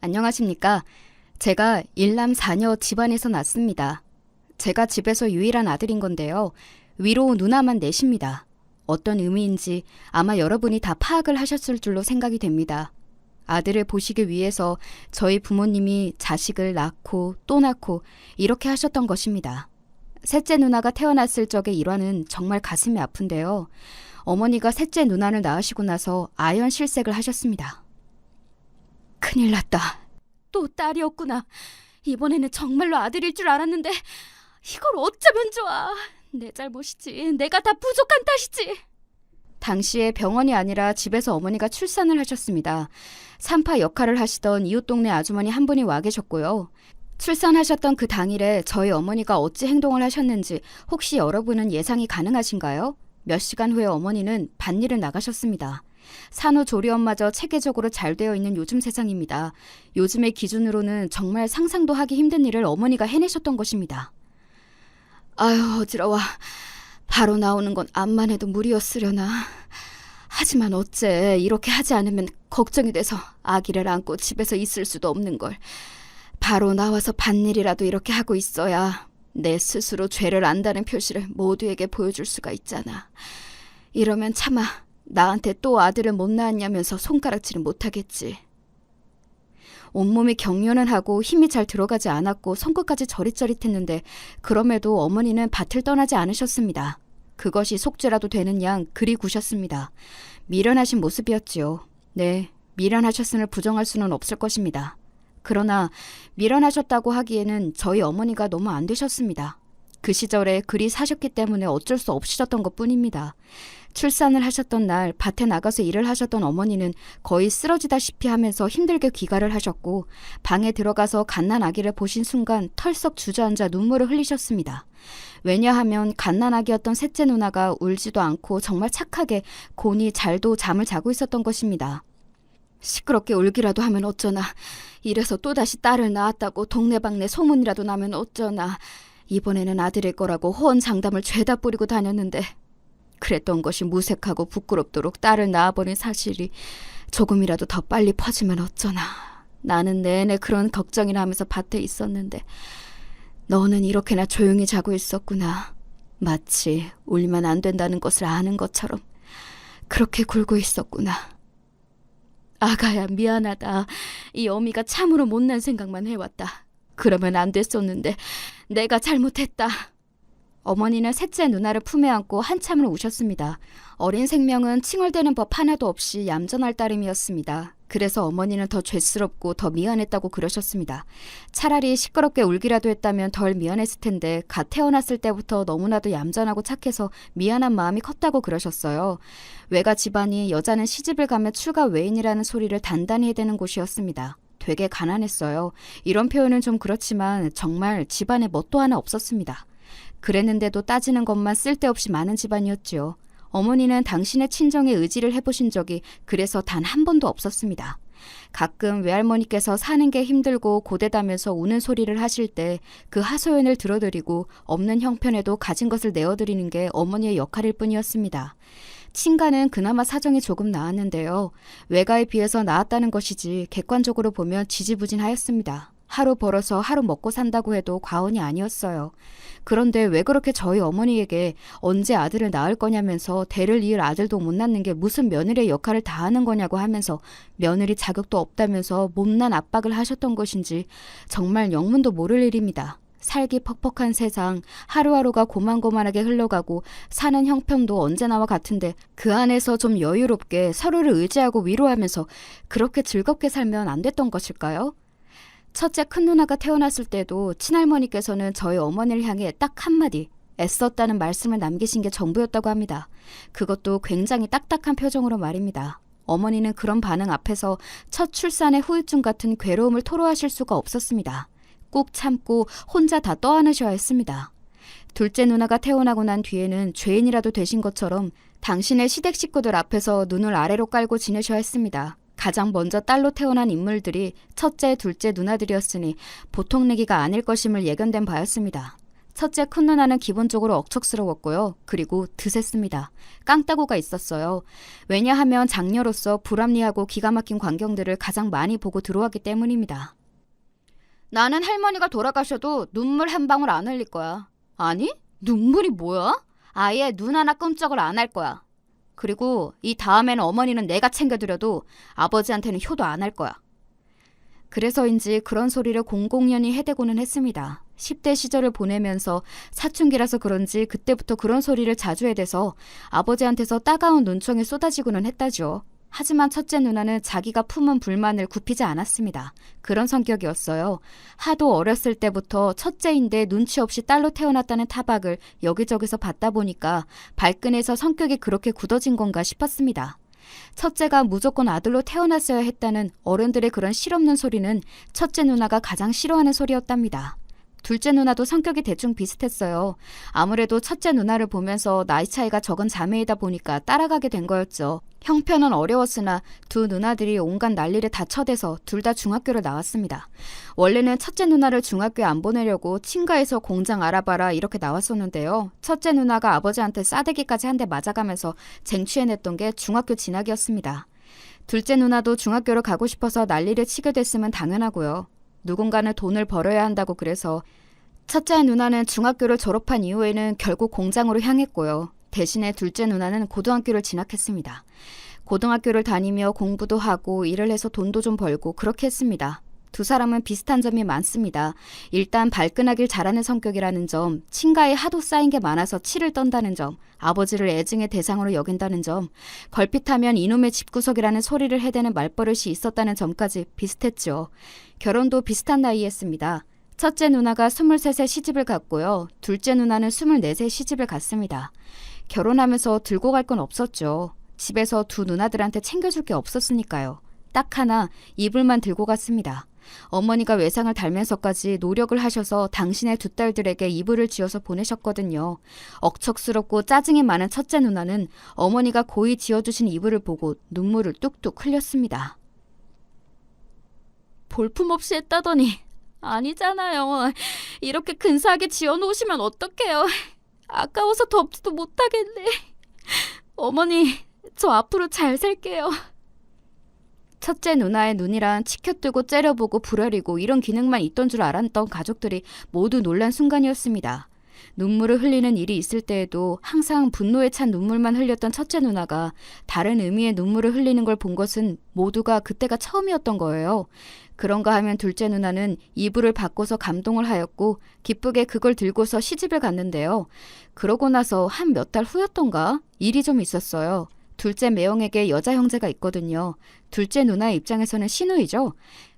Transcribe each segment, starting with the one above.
안녕하십니까. 제가 일남 사녀 집안에서 낳습니다. 제가 집에서 유일한 아들인 건데요. 위로 누나만 넷입니다. 어떤 의미인지 아마 여러분이 다 파악을 하셨을 줄로 생각이 됩니다. 아들을 보시기 위해서 저희 부모님이 자식을 낳고 또 낳고 이렇게 하셨던 것입니다. 셋째 누나가 태어났을 적의 일화는 정말 가슴이 아픈데요. 어머니가 셋째 누나를 낳으시고 나서 아연 실색을 하셨습니다. 큰일 났다. 또 딸이었구나. 이번에는 정말로 아들일 줄 알았는데 이걸 어쩌면 좋아. 내 잘못이지. 내가 다 부족한 탓이지. 당시에 병원이 아니라 집에서 어머니가 출산을 하셨습니다. 산파 역할을 하시던 이웃 동네 아주머니 한 분이 와 계셨고요. 출산하셨던 그 당일에 저희 어머니가 어찌 행동을 하셨는지 혹시 여러분은 예상이 가능하신가요? 몇 시간 후에 어머니는 밭일을 나가셨습니다. 산후조리원마저 체계적으로 잘 되어 있는 요즘 세상입니다. 요즘의 기준으로는 정말 상상도 하기 힘든 일을 어머니가 해내셨던 것입니다. 아유, 어지러워. 바로 나오는 건 암만 해도 무리였으려나. 하지만 어째 이렇게 하지 않으면 걱정이 돼서 아기를 안고 집에서 있을 수도 없는 걸. 바로 나와서 밭일이라도 이렇게 하고 있어야 내 스스로 죄를 안다는 표시를 모두에게 보여줄 수가 있잖아. 이러면 차마 나한테 또 아들을 못 낳았냐면서 손가락질은 못하겠지. 온몸이 경련을 하고 힘이 잘 들어가지 않았고 손끝까지 저릿저릿했는데 그럼에도 어머니는 밭을 떠나지 않으셨습니다. 그것이 속죄라도 되는 양 그리 구셨습니다. 미련하신 모습이었지요. 네, 미련하셨음을 부정할 수는 없을 것입니다. 그러나 미련하셨다고 하기에는 저희 어머니가 너무 안 되셨습니다. 그 시절에 그리 사셨기 때문에 어쩔 수 없으셨던 것뿐입니다. 출산을 하셨던 날 밭에 나가서 일을 하셨던 어머니는 거의 쓰러지다시피 하면서 힘들게 귀가를 하셨고 방에 들어가서 갓난 아기를 보신 순간 털썩 주저앉아 눈물을 흘리셨습니다. 왜냐하면 갓난 아기였던 셋째 누나가 울지도 않고 정말 착하게 곤히 잘도 잠을 자고 있었던 것입니다. 시끄럽게 울기라도 하면 어쩌나. 이래서 또다시 딸을 낳았다고 동네방네 소문이라도 나면 어쩌나. 이번에는 아들일 거라고 호언장담을 죄다 뿌리고 다녔는데 그랬던 것이 무색하고 부끄럽도록 딸을 낳아버린 사실이 조금이라도 더 빨리 퍼지면 어쩌나. 나는 내내 그런 걱정이나 하면서 밭에 있었는데 너는 이렇게나 조용히 자고 있었구나. 마치 울면 안 된다는 것을 아는 것처럼 그렇게 굴고 있었구나. 아가야, 미안하다. 이 어미가 참으로 못난 생각만 해왔다. 그러면 안 됐었는데 내가 잘못했다. 어머니는 셋째 누나를 품에 안고 한참을 우셨습니다. 어린 생명은 칭얼대는 법 하나도 없이 얌전할 따름이었습니다. 그래서 어머니는 더 죄스럽고 더 미안했다고 그러셨습니다. 차라리 시끄럽게 울기라도 했다면 덜 미안했을 텐데 갓 태어났을 때부터 너무나도 얌전하고 착해서 미안한 마음이 컸다고 그러셨어요. 외가 집안이 여자는 시집을 가면 출가 외인이라는 소리를 단단히 해대는 곳이었습니다. 되게 가난했어요. 이런 표현은 좀 그렇지만 정말 집안에 뭣도 하나 없었습니다. 그랬는데도 따지는 것만 쓸데없이 많은 집안이었지요. 어머니는 당신의 친정에 의지를 해보신 적이 그래서 단 한 번도 없었습니다. 가끔 외할머니께서 사는 게 힘들고 고되다면서 우는 소리를 하실 때 그 하소연을 들어드리고 없는 형편에도 가진 것을 내어드리는 게 어머니의 역할일 뿐이었습니다. 친가는 그나마 사정이 조금 나았는데요. 외가에 비해서 나았다는 것이지 객관적으로 보면 지지부진하였습니다. 하루 벌어서 하루 먹고 산다고 해도 과언이 아니었어요. 그런데 왜 그렇게 저희 어머니에게 언제 아들을 낳을 거냐면서 대를 이을 아들도 못 낳는 게 무슨 며느리의 역할을 다하는 거냐고 하면서 며느리 자격도 없다면서 못난 압박을 하셨던 것인지 정말 영문도 모를 일입니다. 살기 퍽퍽한 세상, 하루하루가 고만고만하게 흘러가고 사는 형편도 언제나와 같은데 그 안에서 좀 여유롭게 서로를 의지하고 위로하면서 그렇게 즐겁게 살면 안 됐던 것일까요? 첫째 큰 누나가 태어났을 때도 친할머니께서는 저희 어머니를 향해 딱 한마디 애썼다는 말씀을 남기신 게 전부였다고 합니다. 그것도 굉장히 딱딱한 표정으로 말입니다. 어머니는 그런 반응 앞에서 첫 출산의 후유증 같은 괴로움을 토로하실 수가 없었습니다. 꾹 참고 혼자 다 떠안으셔야 했습니다. 둘째 누나가 태어나고 난 뒤에는 죄인이라도 되신 것처럼 당신의 시댁 식구들 앞에서 눈을 아래로 깔고 지내셔야 했습니다. 가장 먼저 딸로 태어난 인물들이 첫째, 둘째 누나들이었으니 보통 내기가 아닐 것임을 예견된 바였습니다. 첫째 큰 누나는 기본적으로 억척스러웠고요. 그리고 드셌습니다. 깡따구가 있었어요. 왜냐하면 장녀로서 불합리하고 기가 막힌 광경들을 가장 많이 보고 들어왔기 때문입니다. 나는 할머니가 돌아가셔도 눈물 한 방울 안 흘릴 거야. 아니? 눈물이 뭐야? 아예 눈 하나 끔찍을 안 할 거야. 그리고 이 다음에는 어머니는 내가 챙겨드려도 아버지한테는 효도 안 할 거야. 그래서인지 그런 소리를 공공연히 해대고는 했습니다. 10대 시절을 보내면서 사춘기라서 그런지 그때부터 그런 소리를 자주 해대서 아버지한테서 따가운 눈총이 쏟아지고는 했다죠. 하지만 첫째 누나는 자기가 품은 불만을 굽히지 않았습니다. 그런 성격이었어요. 하도 어렸을 때부터 첫째인데 눈치 없이 딸로 태어났다는 타박을 여기저기서 받다 보니까 발끈해서 성격이 그렇게 굳어진 건가 싶었습니다. 첫째가 무조건 아들로 태어났어야 했다는 어른들의 그런 실없는 소리는 첫째 누나가 가장 싫어하는 소리였답니다. 둘째 누나도 성격이 대충 비슷했어요. 아무래도 첫째 누나를 보면서 나이 차이가 적은 자매이다 보니까 따라가게 된 거였죠. 형편은 어려웠으나 두 누나들이 온갖 난리를 다 쳐대서 둘 다 중학교를 나왔습니다. 원래는 첫째 누나를 중학교에 안 보내려고 친가에서 공장 알아봐라 이렇게 나왔었는데요. 첫째 누나가 아버지한테 싸대기까지 한 대 맞아가면서 쟁취해냈던 게 중학교 진학이었습니다. 둘째 누나도 중학교를 가고 싶어서 난리를 치게 됐으면 당연하고요. 누군가는 돈을 벌어야 한다고 그래서 첫째 누나는 중학교를 졸업한 이후에는 결국 공장으로 향했고요. 대신에 둘째 누나는 고등학교를 진학했습니다. 고등학교를 다니며 공부도 하고 일을 해서 돈도 좀 벌고 그렇게 했습니다. 두 사람은 비슷한 점이 많습니다. 일단 발끈하길 잘하는 성격이라는 점, 친가에 하도 쌓인 게 많아서 치를 떤다는 점, 아버지를 애증의 대상으로 여긴다는 점, 걸핏하면 이놈의 집구석이라는 소리를 해대는 말버릇이 있었다는 점까지 비슷했죠. 결혼도 비슷한 나이에 했습니다. 첫째 누나가 23세 시집을 갔고요. 둘째 누나는 24세 시집을 갔습니다. 결혼하면서 들고 갈 건 없었죠. 집에서 두 누나들한테 챙겨줄 게 없었으니까요. 딱 하나 이불만 들고 갔습니다. 어머니가 외상을 달면서까지 노력을 하셔서 당신의 두 딸들에게 이불을 지어서 보내셨거든요. 억척스럽고 짜증이 많은 첫째 누나는 어머니가 고이 지어주신 이불을 보고 눈물을 뚝뚝 흘렸습니다. 볼품없이 했다더니 아니잖아요. 이렇게 근사하게 지어놓으시면 어떡해요. 아까워서 덮지도 못하겠네. 어머니, 저 앞으로 잘 살게요. 첫째 누나의 눈이란 치켜뜨고 째려보고 불아리고 이런 기능만 있던 줄 알았던 가족들이 모두 놀란 순간이었습니다. 눈물을 흘리는 일이 있을 때에도 항상 분노에 찬 눈물만 흘렸던 첫째 누나가 다른 의미의 눈물을 흘리는 걸 본 것은 모두가 그때가 처음이었던 거예요. 그런가 하면 둘째 누나는 이불을 바꿔서 감동을 하였고 기쁘게 그걸 들고서 시집을 갔는데요. 그러고 나서 한 몇 달 후였던가 일이 좀 있었어요. 둘째 매형에게 여자 형제가 있거든요. 둘째 누나의 입장에서는 시누이죠.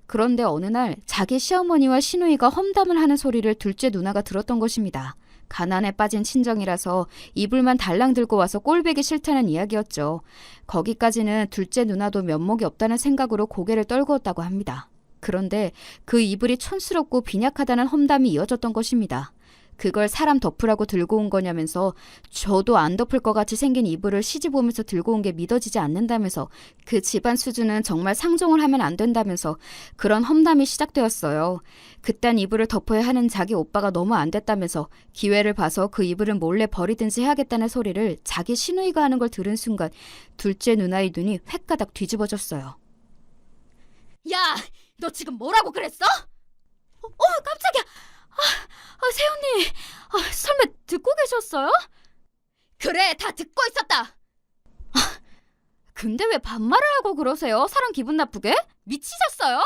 그런데 어느 날 자기 시어머니와 시누이가 험담을 하는 소리를 둘째 누나가 들었던 것입니다. 가난에 빠진 친정이라서 이불만 달랑 들고 와서 꼴보기 싫다는 이야기였죠. 거기까지는 둘째 누나도 면목이 없다는 생각으로 고개를 떨구었다고 합니다. 그런데 그 이불이 촌스럽고 빈약하다는 험담이 이어졌던 것입니다. 그걸 사람 덮으라고 들고 온 거냐면서 저도 안 덮을 것 같이 생긴 이불을 시집 오면서 들고 온 게 믿어지지 않는다면서 그 집안 수준은 정말 상종을 하면 안 된다면서 그런 험담이 시작되었어요. 그딴 이불을 덮어야 하는 자기 오빠가 너무 안 됐다면서 기회를 봐서 그 이불을 몰래 버리든지 해야겠다는 소리를 자기 시누이가 하는 걸 들은 순간 둘째 누나의 눈이 획가닥 뒤집어졌어요. 야, 너 지금 뭐라고 그랬어? 깜짝이야. 세훈님, 설마 듣고 계셨어요? 그래, 다 듣고 있었다. 근데 왜 반말을 하고 그러세요? 사람 기분 나쁘게? 미치셨어요?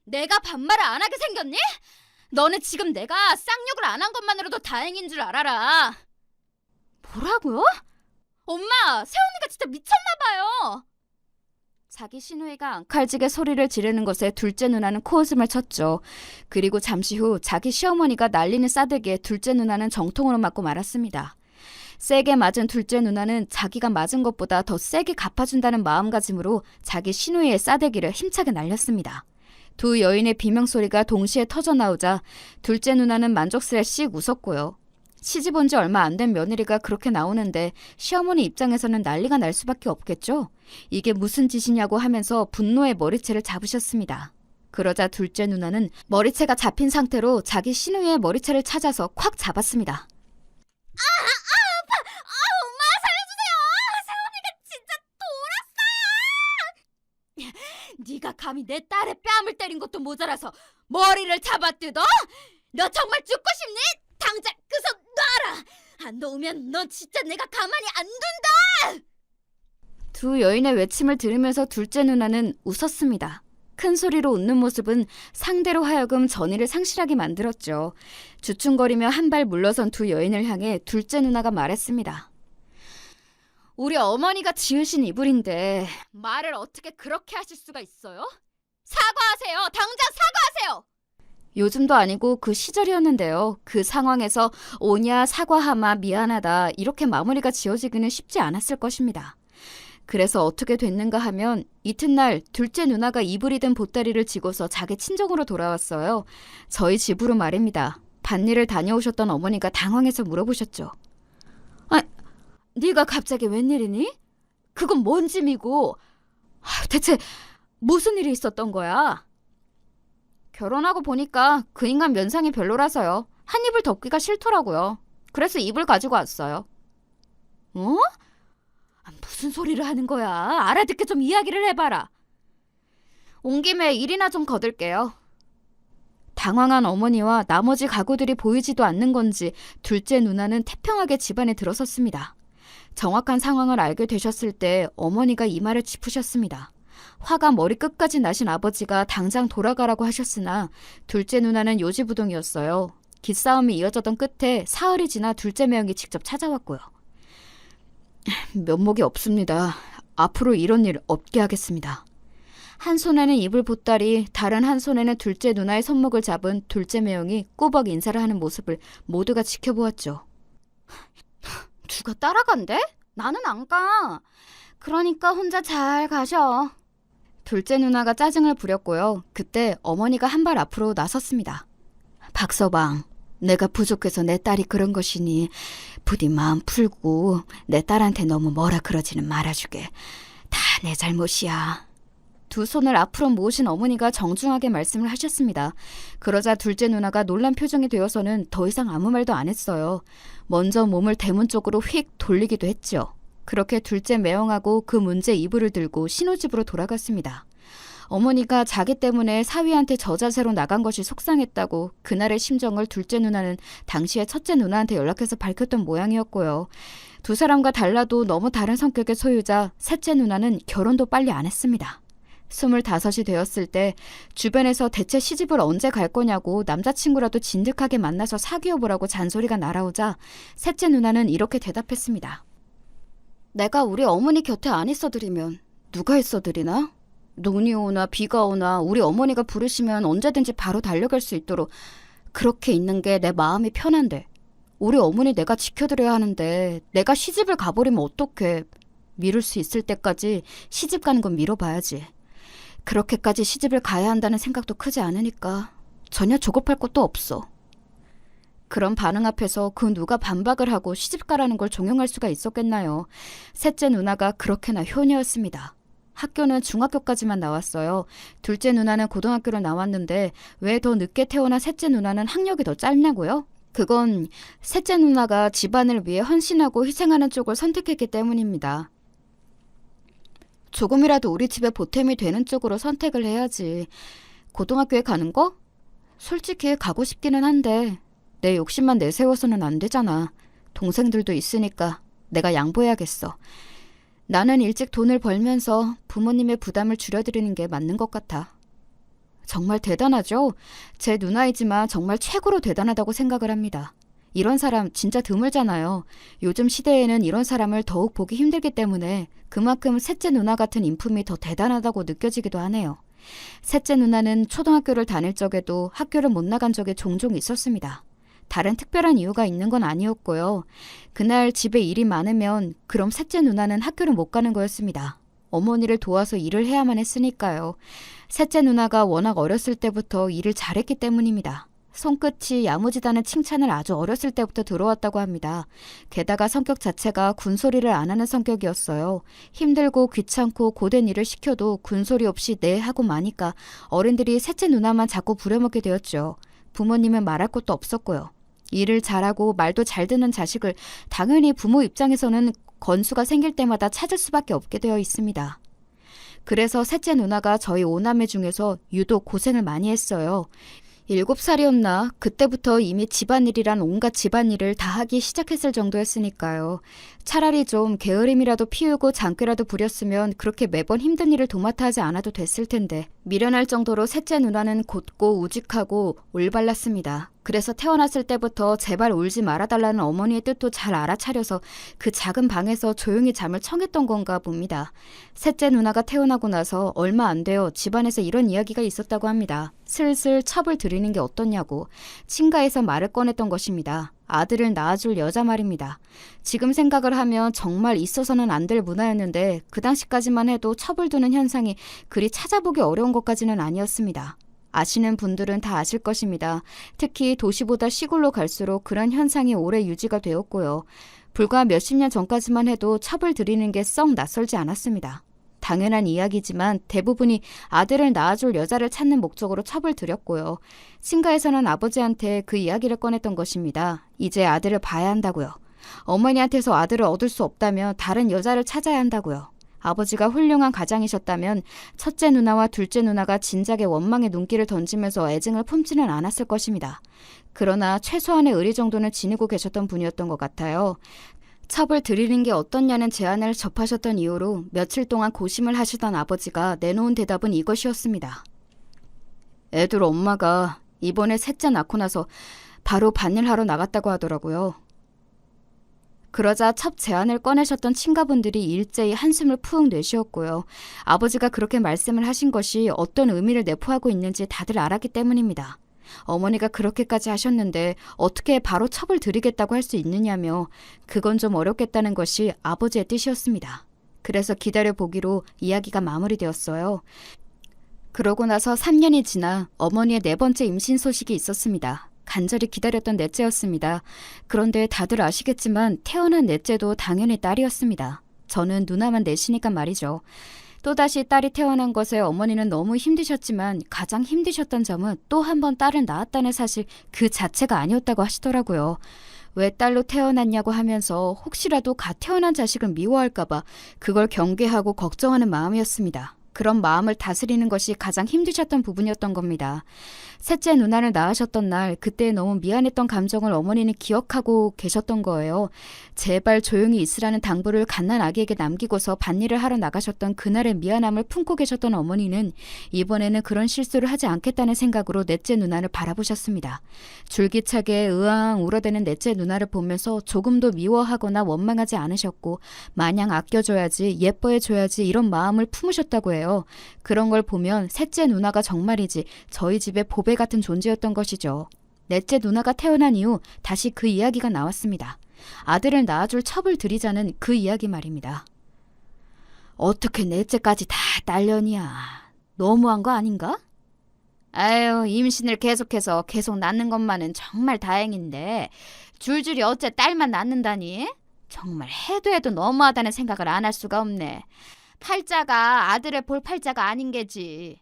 내가 반말을 안 하게 생겼니? 너는 지금 내가 쌍욕을 안 한 것만으로도 다행인 줄 알아라. 뭐라고요? 엄마, 세훈이가 진짜 미쳤나 봐요. 자기 시누이가 앙칼지게 소리를 지르는 것에 둘째 누나는 코웃음을 쳤죠. 그리고 잠시 후 자기 시어머니가 날리는 싸대기에 둘째 누나는 정통으로 맞고 말았습니다. 세게 맞은 둘째 누나는 자기가 맞은 것보다 더 세게 갚아준다는 마음가짐으로 자기 시누이의 싸대기를 힘차게 날렸습니다. 두 여인의 비명소리가 동시에 터져나오자 둘째 누나는 만족스레 씩 웃었고요. 시집 온 지 얼마 안 된 며느리가 그렇게 나오는데 시어머니 입장에서는 난리가 날 수밖에 없겠죠. 이게 무슨 짓이냐고 하면서 분노의 머리채를 잡으셨습니다. 그러자 둘째 누나는 머리채가 잡힌 상태로 자기 신우이의 머리채를 찾아서 콱 잡았습니다. 엄마 살려주세요. 세훈이가 진짜 돌았어요. 네가 감히 내 딸의 뺨을 때린 것도 모자라서 머리를 잡아 뜯어? 너 정말 죽고 싶니? 당장 그 손 놔라. 안 놓으면 너 진짜 내가 가만히 안 둔다. 두 여인의 외침을 들으면서 둘째 누나는 웃었습니다. 큰 소리로 웃는 모습은 상대로 하여금 전의를 상실하게 만들었죠. 주춤거리며 한 발 물러선 두 여인을 향해 둘째 누나가 말했습니다. 우리 어머니가 지으신 이불인데 말을 어떻게 그렇게 하실 수가 있어요? 사과하세요. 당장 사과하세요. 요즘도 아니고 그 시절이었는데요. 그 상황에서 오냐 사과하마 미안하다 이렇게 마무리가 지어지기는 쉽지 않았을 것입니다. 그래서 어떻게 됐는가 하면 이튿날 둘째 누나가 이불이 든 보따리를 지고서 자기 친정으로 돌아왔어요. 저희 집으로 말입니다. 밭일을 다녀오셨던 어머니가 당황해서 물어보셨죠. 아, 네가 갑자기 웬일이니? 그건 뭔 짐이고 대체 무슨 일이 있었던 거야? 결혼하고 보니까 그 인간 면상이 별로라서요. 한 이불 덮기가 싫더라고요. 그래서 이불 가지고 왔어요. 어? 무슨 소리를 하는 거야? 알아듣게 좀 이야기를 해봐라. 온 김에 일이나 좀 거둘게요. 당황한 어머니와 나머지 가구들이 보이지도 않는 건지 둘째 누나는 태평하게 집안에 들어섰습니다. 정확한 상황을 알게 되셨을 때 어머니가 이마를 짚으셨습니다. 화가 머리끝까지 나신 아버지가 당장 돌아가라고 하셨으나 둘째 누나는 요지부동이었어요. 기싸움이 이어졌던 끝에 사흘이 지나 둘째 매형이 직접 찾아왔고요. 면목이 없습니다. 앞으로 이런 일 없게 하겠습니다. 한 손에는 이불 보따리, 다른 한 손에는 둘째 누나의 손목을 잡은 둘째 매형이 꾸벅 인사를 하는 모습을 모두가 지켜보았죠. 누가 따라간대? 나는 안 가. 그러니까 혼자 잘 가셔. 둘째 누나가 짜증을 부렸고요. 그때 어머니가 한 발 앞으로 나섰습니다. 박서방, 내가 부족해서 내 딸이 그런 것이니 부디 마음 풀고 내 딸한테 너무 뭐라 그러지는 말아주게. 다 내 잘못이야. 두 손을 앞으로 모으신 어머니가 정중하게 말씀을 하셨습니다. 그러자 둘째 누나가 놀란 표정이 되어서는 더 이상 아무 말도 안 했어요. 먼저 몸을 대문 쪽으로 휙 돌리기도 했죠. 그렇게 둘째 매형하고 그 문제 이불을 들고 신우집으로 돌아갔습니다. 어머니가 자기 때문에 사위한테 저자세로 나간 것이 속상했다고 그날의 심정을 둘째 누나는 당시에 첫째 누나한테 연락해서 밝혔던 모양이었고요. 두 사람과 달라도 너무 다른 성격의 소유자 셋째 누나는 결혼도 빨리 안 했습니다. 25이 되었을 때 주변에서 대체 시집을 언제 갈 거냐고 남자친구라도 진득하게 만나서 사귀어보라고 잔소리가 날아오자 셋째 누나는 이렇게 대답했습니다. 내가 우리 어머니 곁에 안 있어드리면 누가 있어드리나? 눈이 오나 비가 오나 우리 어머니가 부르시면 언제든지 바로 달려갈 수 있도록 그렇게 있는 게 내 마음이 편한데 우리 어머니 내가 지켜드려야 하는데 내가 시집을 가버리면 어떡해. 미룰 수 있을 때까지 시집 가는 건 미뤄봐야지. 그렇게까지 시집을 가야 한다는 생각도 크지 않으니까 전혀 조급할 것도 없어. 그런 반응 앞에서 그 누가 반박을 하고 시집 가라는 걸 종용할 수가 있었겠나요. 셋째 누나가 그렇게나 효녀였습니다. 학교는 중학교까지만 나왔어요. 둘째 누나는 고등학교를 나왔는데 왜 더 늦게 태어난 셋째 누나는 학력이 더 짧냐고요? 그건 셋째 누나가 집안을 위해 헌신하고 희생하는 쪽을 선택했기 때문입니다. 조금이라도 우리 집에 보탬이 되는 쪽으로 선택을 해야지. 고등학교에 가는 거? 솔직히 가고 싶기는 한데 내 욕심만 내세워서는 안 되잖아. 동생들도 있으니까 내가 양보해야겠어. 나는 일찍 돈을 벌면서 부모님의 부담을 줄여드리는 게 맞는 것 같아. 정말 대단하죠? 제 누나이지만 정말 최고로 대단하다고 생각을 합니다. 이런 사람 진짜 드물잖아요. 요즘 시대에는 이런 사람을 더욱 보기 힘들기 때문에 그만큼 셋째 누나 같은 인품이 더 대단하다고 느껴지기도 하네요. 셋째 누나는 초등학교를 다닐 적에도 학교를 못 나간 적이 종종 있었습니다. 다른 특별한 이유가 있는 건 아니었고요. 그날 집에 일이 많으면 그럼 셋째 누나는 학교를 못 가는 거였습니다. 어머니를 도와서 일을 해야만 했으니까요. 셋째 누나가 워낙 어렸을 때부터 일을 잘했기 때문입니다. 손끝이 야무지다는 칭찬을 아주 어렸을 때부터 들어왔다고 합니다. 게다가 성격 자체가 군소리를 안 하는 성격이었어요. 힘들고 귀찮고 고된 일을 시켜도 군소리 없이 네 하고 마니까 어른들이 셋째 누나만 자꾸 부려먹게 되었죠. 부모님은 말할 것도 없었고요. 일을 잘하고 말도 잘 듣는 자식을 당연히 부모 입장에서는 건수가 생길 때마다 찾을 수밖에 없게 되어 있습니다. 그래서 셋째 누나가 저희 5남매 중에서 유독 고생을 많이 했어요. 7살이었나? 그때부터 이미 집안일이란 온갖 집안일을 다 하기 시작했을 정도였으니까요. 차라리 좀 게으름이라도 피우고 장꾀라도 부렸으면 그렇게 매번 힘든 일을 도맡아 하지 않아도 됐을 텐데 미련할 정도로 셋째 누나는 곧고 우직하고 올발랐습니다. 그래서 태어났을 때부터 제발 울지 말아달라는 어머니의 뜻도 잘 알아차려서 그 작은 방에서 조용히 잠을 청했던 건가 봅니다. 셋째 누나가 태어나고 나서 얼마 안 되어 집안에서 이런 이야기가 있었다고 합니다. 슬슬 첩을 들이는 게 어떻냐고 친가에서 말을 꺼냈던 것입니다. 아들을 낳아줄 여자 말입니다. 지금 생각을 하면 정말 있어서는 안 될 문화였는데 그 당시까지만 해도 첩을 두는 현상이 그리 찾아보기 어려운 것까지는 아니었습니다. 아시는 분들은 다 아실 것입니다. 특히 도시보다 시골로 갈수록 그런 현상이 오래 유지가 되었고요. 불과 몇십 년 전까지만 해도 첩을 들이는 게 썩 낯설지 않았습니다. 당연한 이야기지만 대부분이 아들을 낳아줄 여자를 찾는 목적으로 첩을 들였고요. 친가에서는 아버지한테 그 이야기를 꺼냈던 것입니다. 이제 아들을 봐야 한다고요. 어머니한테서 아들을 얻을 수 없다면 다른 여자를 찾아야 한다고요. 아버지가 훌륭한 가장이셨다면 첫째 누나와 둘째 누나가 진작에 원망의 눈길을 던지면서 애증을 품지는 않았을 것입니다. 그러나 최소한의 의리 정도는 지니고 계셨던 분이었던 것 같아요. 첩을 들이는 게 어떻냐는 제안을 접하셨던 이후로 며칠 동안 고심을 하시던 아버지가 내놓은 대답은 이것이었습니다. 애들 엄마가 이번에 셋째 낳고 나서 바로 밭일하러 나갔다고 하더라고요. 그러자 첩 제안을 꺼내셨던 친가분들이 일제히 한숨을 푹 내쉬었고요. 아버지가 그렇게 말씀을 하신 것이 어떤 의미를 내포하고 있는지 다들 알았기 때문입니다. 어머니가 그렇게까지 하셨는데 어떻게 바로 첩을 들이겠다고 할 수 있느냐며 그건 좀 어렵겠다는 것이 아버지의 뜻이었습니다. 그래서 기다려보기로 이야기가 마무리되었어요. 그러고 나서 3년이 지나 어머니의 4번째 임신 소식이 있었습니다. 간절히 기다렸던 넷째였습니다. 그런데 다들 아시겠지만 태어난 넷째도 당연히 딸이었습니다. 저는 누나만 넷이니까 말이죠. 또다시 딸이 태어난 것에 어머니는 너무 힘드셨지만 가장 힘드셨던 점은 또 한 번 딸을 낳았다는 사실 그 자체가 아니었다고 하시더라고요. 왜 딸로 태어났냐고 하면서 혹시라도 갓 태어난 자식을 미워할까봐 그걸 경계하고 걱정하는 마음이었습니다. 그런 마음을 다스리는 것이 가장 힘드셨던 부분이었던 겁니다. 셋째 누나를 낳으셨던 날 그때 너무 미안했던 감정을 어머니는 기억하고 계셨던 거예요. 제발 조용히 있으라는 당부를 갓난 아기에게 남기고서 밭일을 하러 나가셨던 그날의 미안함을 품고 계셨던 어머니는 이번에는 그런 실수를 하지 않겠다는 생각으로 넷째 누나를 바라보셨습니다. 줄기차게 으앙 울어대는 넷째 누나를 보면서 조금도 미워하거나 원망하지 않으셨고 마냥 아껴줘야지 예뻐해줘야지 이런 마음을 품으셨다고 해요. 그런 걸 보면 셋째 누나가 정말이지 저희 집의 보배 같은 존재였던 것이죠. 넷째 누나가 태어난 이후 다시 그 이야기가 나왔습니다. 아들을 낳아줄 첩을 들이자는 그 이야기 말입니다. 어떻게 넷째까지 다 딸년이야. 너무한 거 아닌가? 아유, 임신을 계속해서 계속 낳는 것만은 정말 다행인데 줄줄이 어째 딸만 낳는다니? 정말 해도 너무하다는 생각을 안 할 수가 없네. 팔자가 아들을 볼 팔자가 아닌 게지.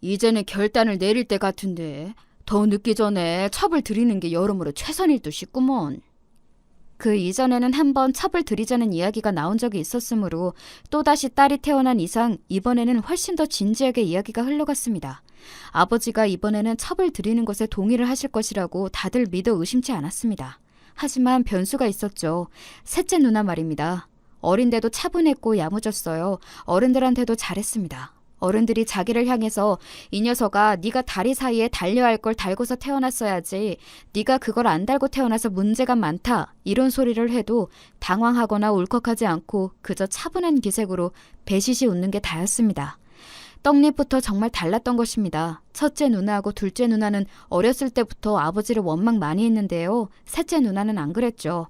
이제는 결단을 내릴 때 같은데 더 늦기 전에 첩을 들이는 게 여러모로 최선일 듯 싶구먼. 그 이전에는 한번 첩을 들이자는 이야기가 나온 적이 있었으므로 또다시 딸이 태어난 이상 이번에는 훨씬 더 진지하게 이야기가 흘러갔습니다. 아버지가 이번에는 첩을 들이는 것에 동의를 하실 것이라고 다들 믿어 의심치 않았습니다. 하지만 변수가 있었죠. 셋째 누나 말입니다. 어린데도 차분했고 야무졌어요. 어른들한테도 잘했습니다. 어른들이 자기를 향해서 이 녀석아 네가 다리 사이에 달려야 할 걸 달고서 태어났어야지. 네가 그걸 안 달고 태어나서 문제가 많다. 이런 소리를 해도 당황하거나 울컥하지 않고 그저 차분한 기색으로 배시시 웃는 게 다였습니다. 떡잎부터 정말 달랐던 것입니다. 첫째 누나하고 둘째 누나는 어렸을 때부터 아버지를 원망 많이 했는데요. 셋째 누나는 안 그랬죠.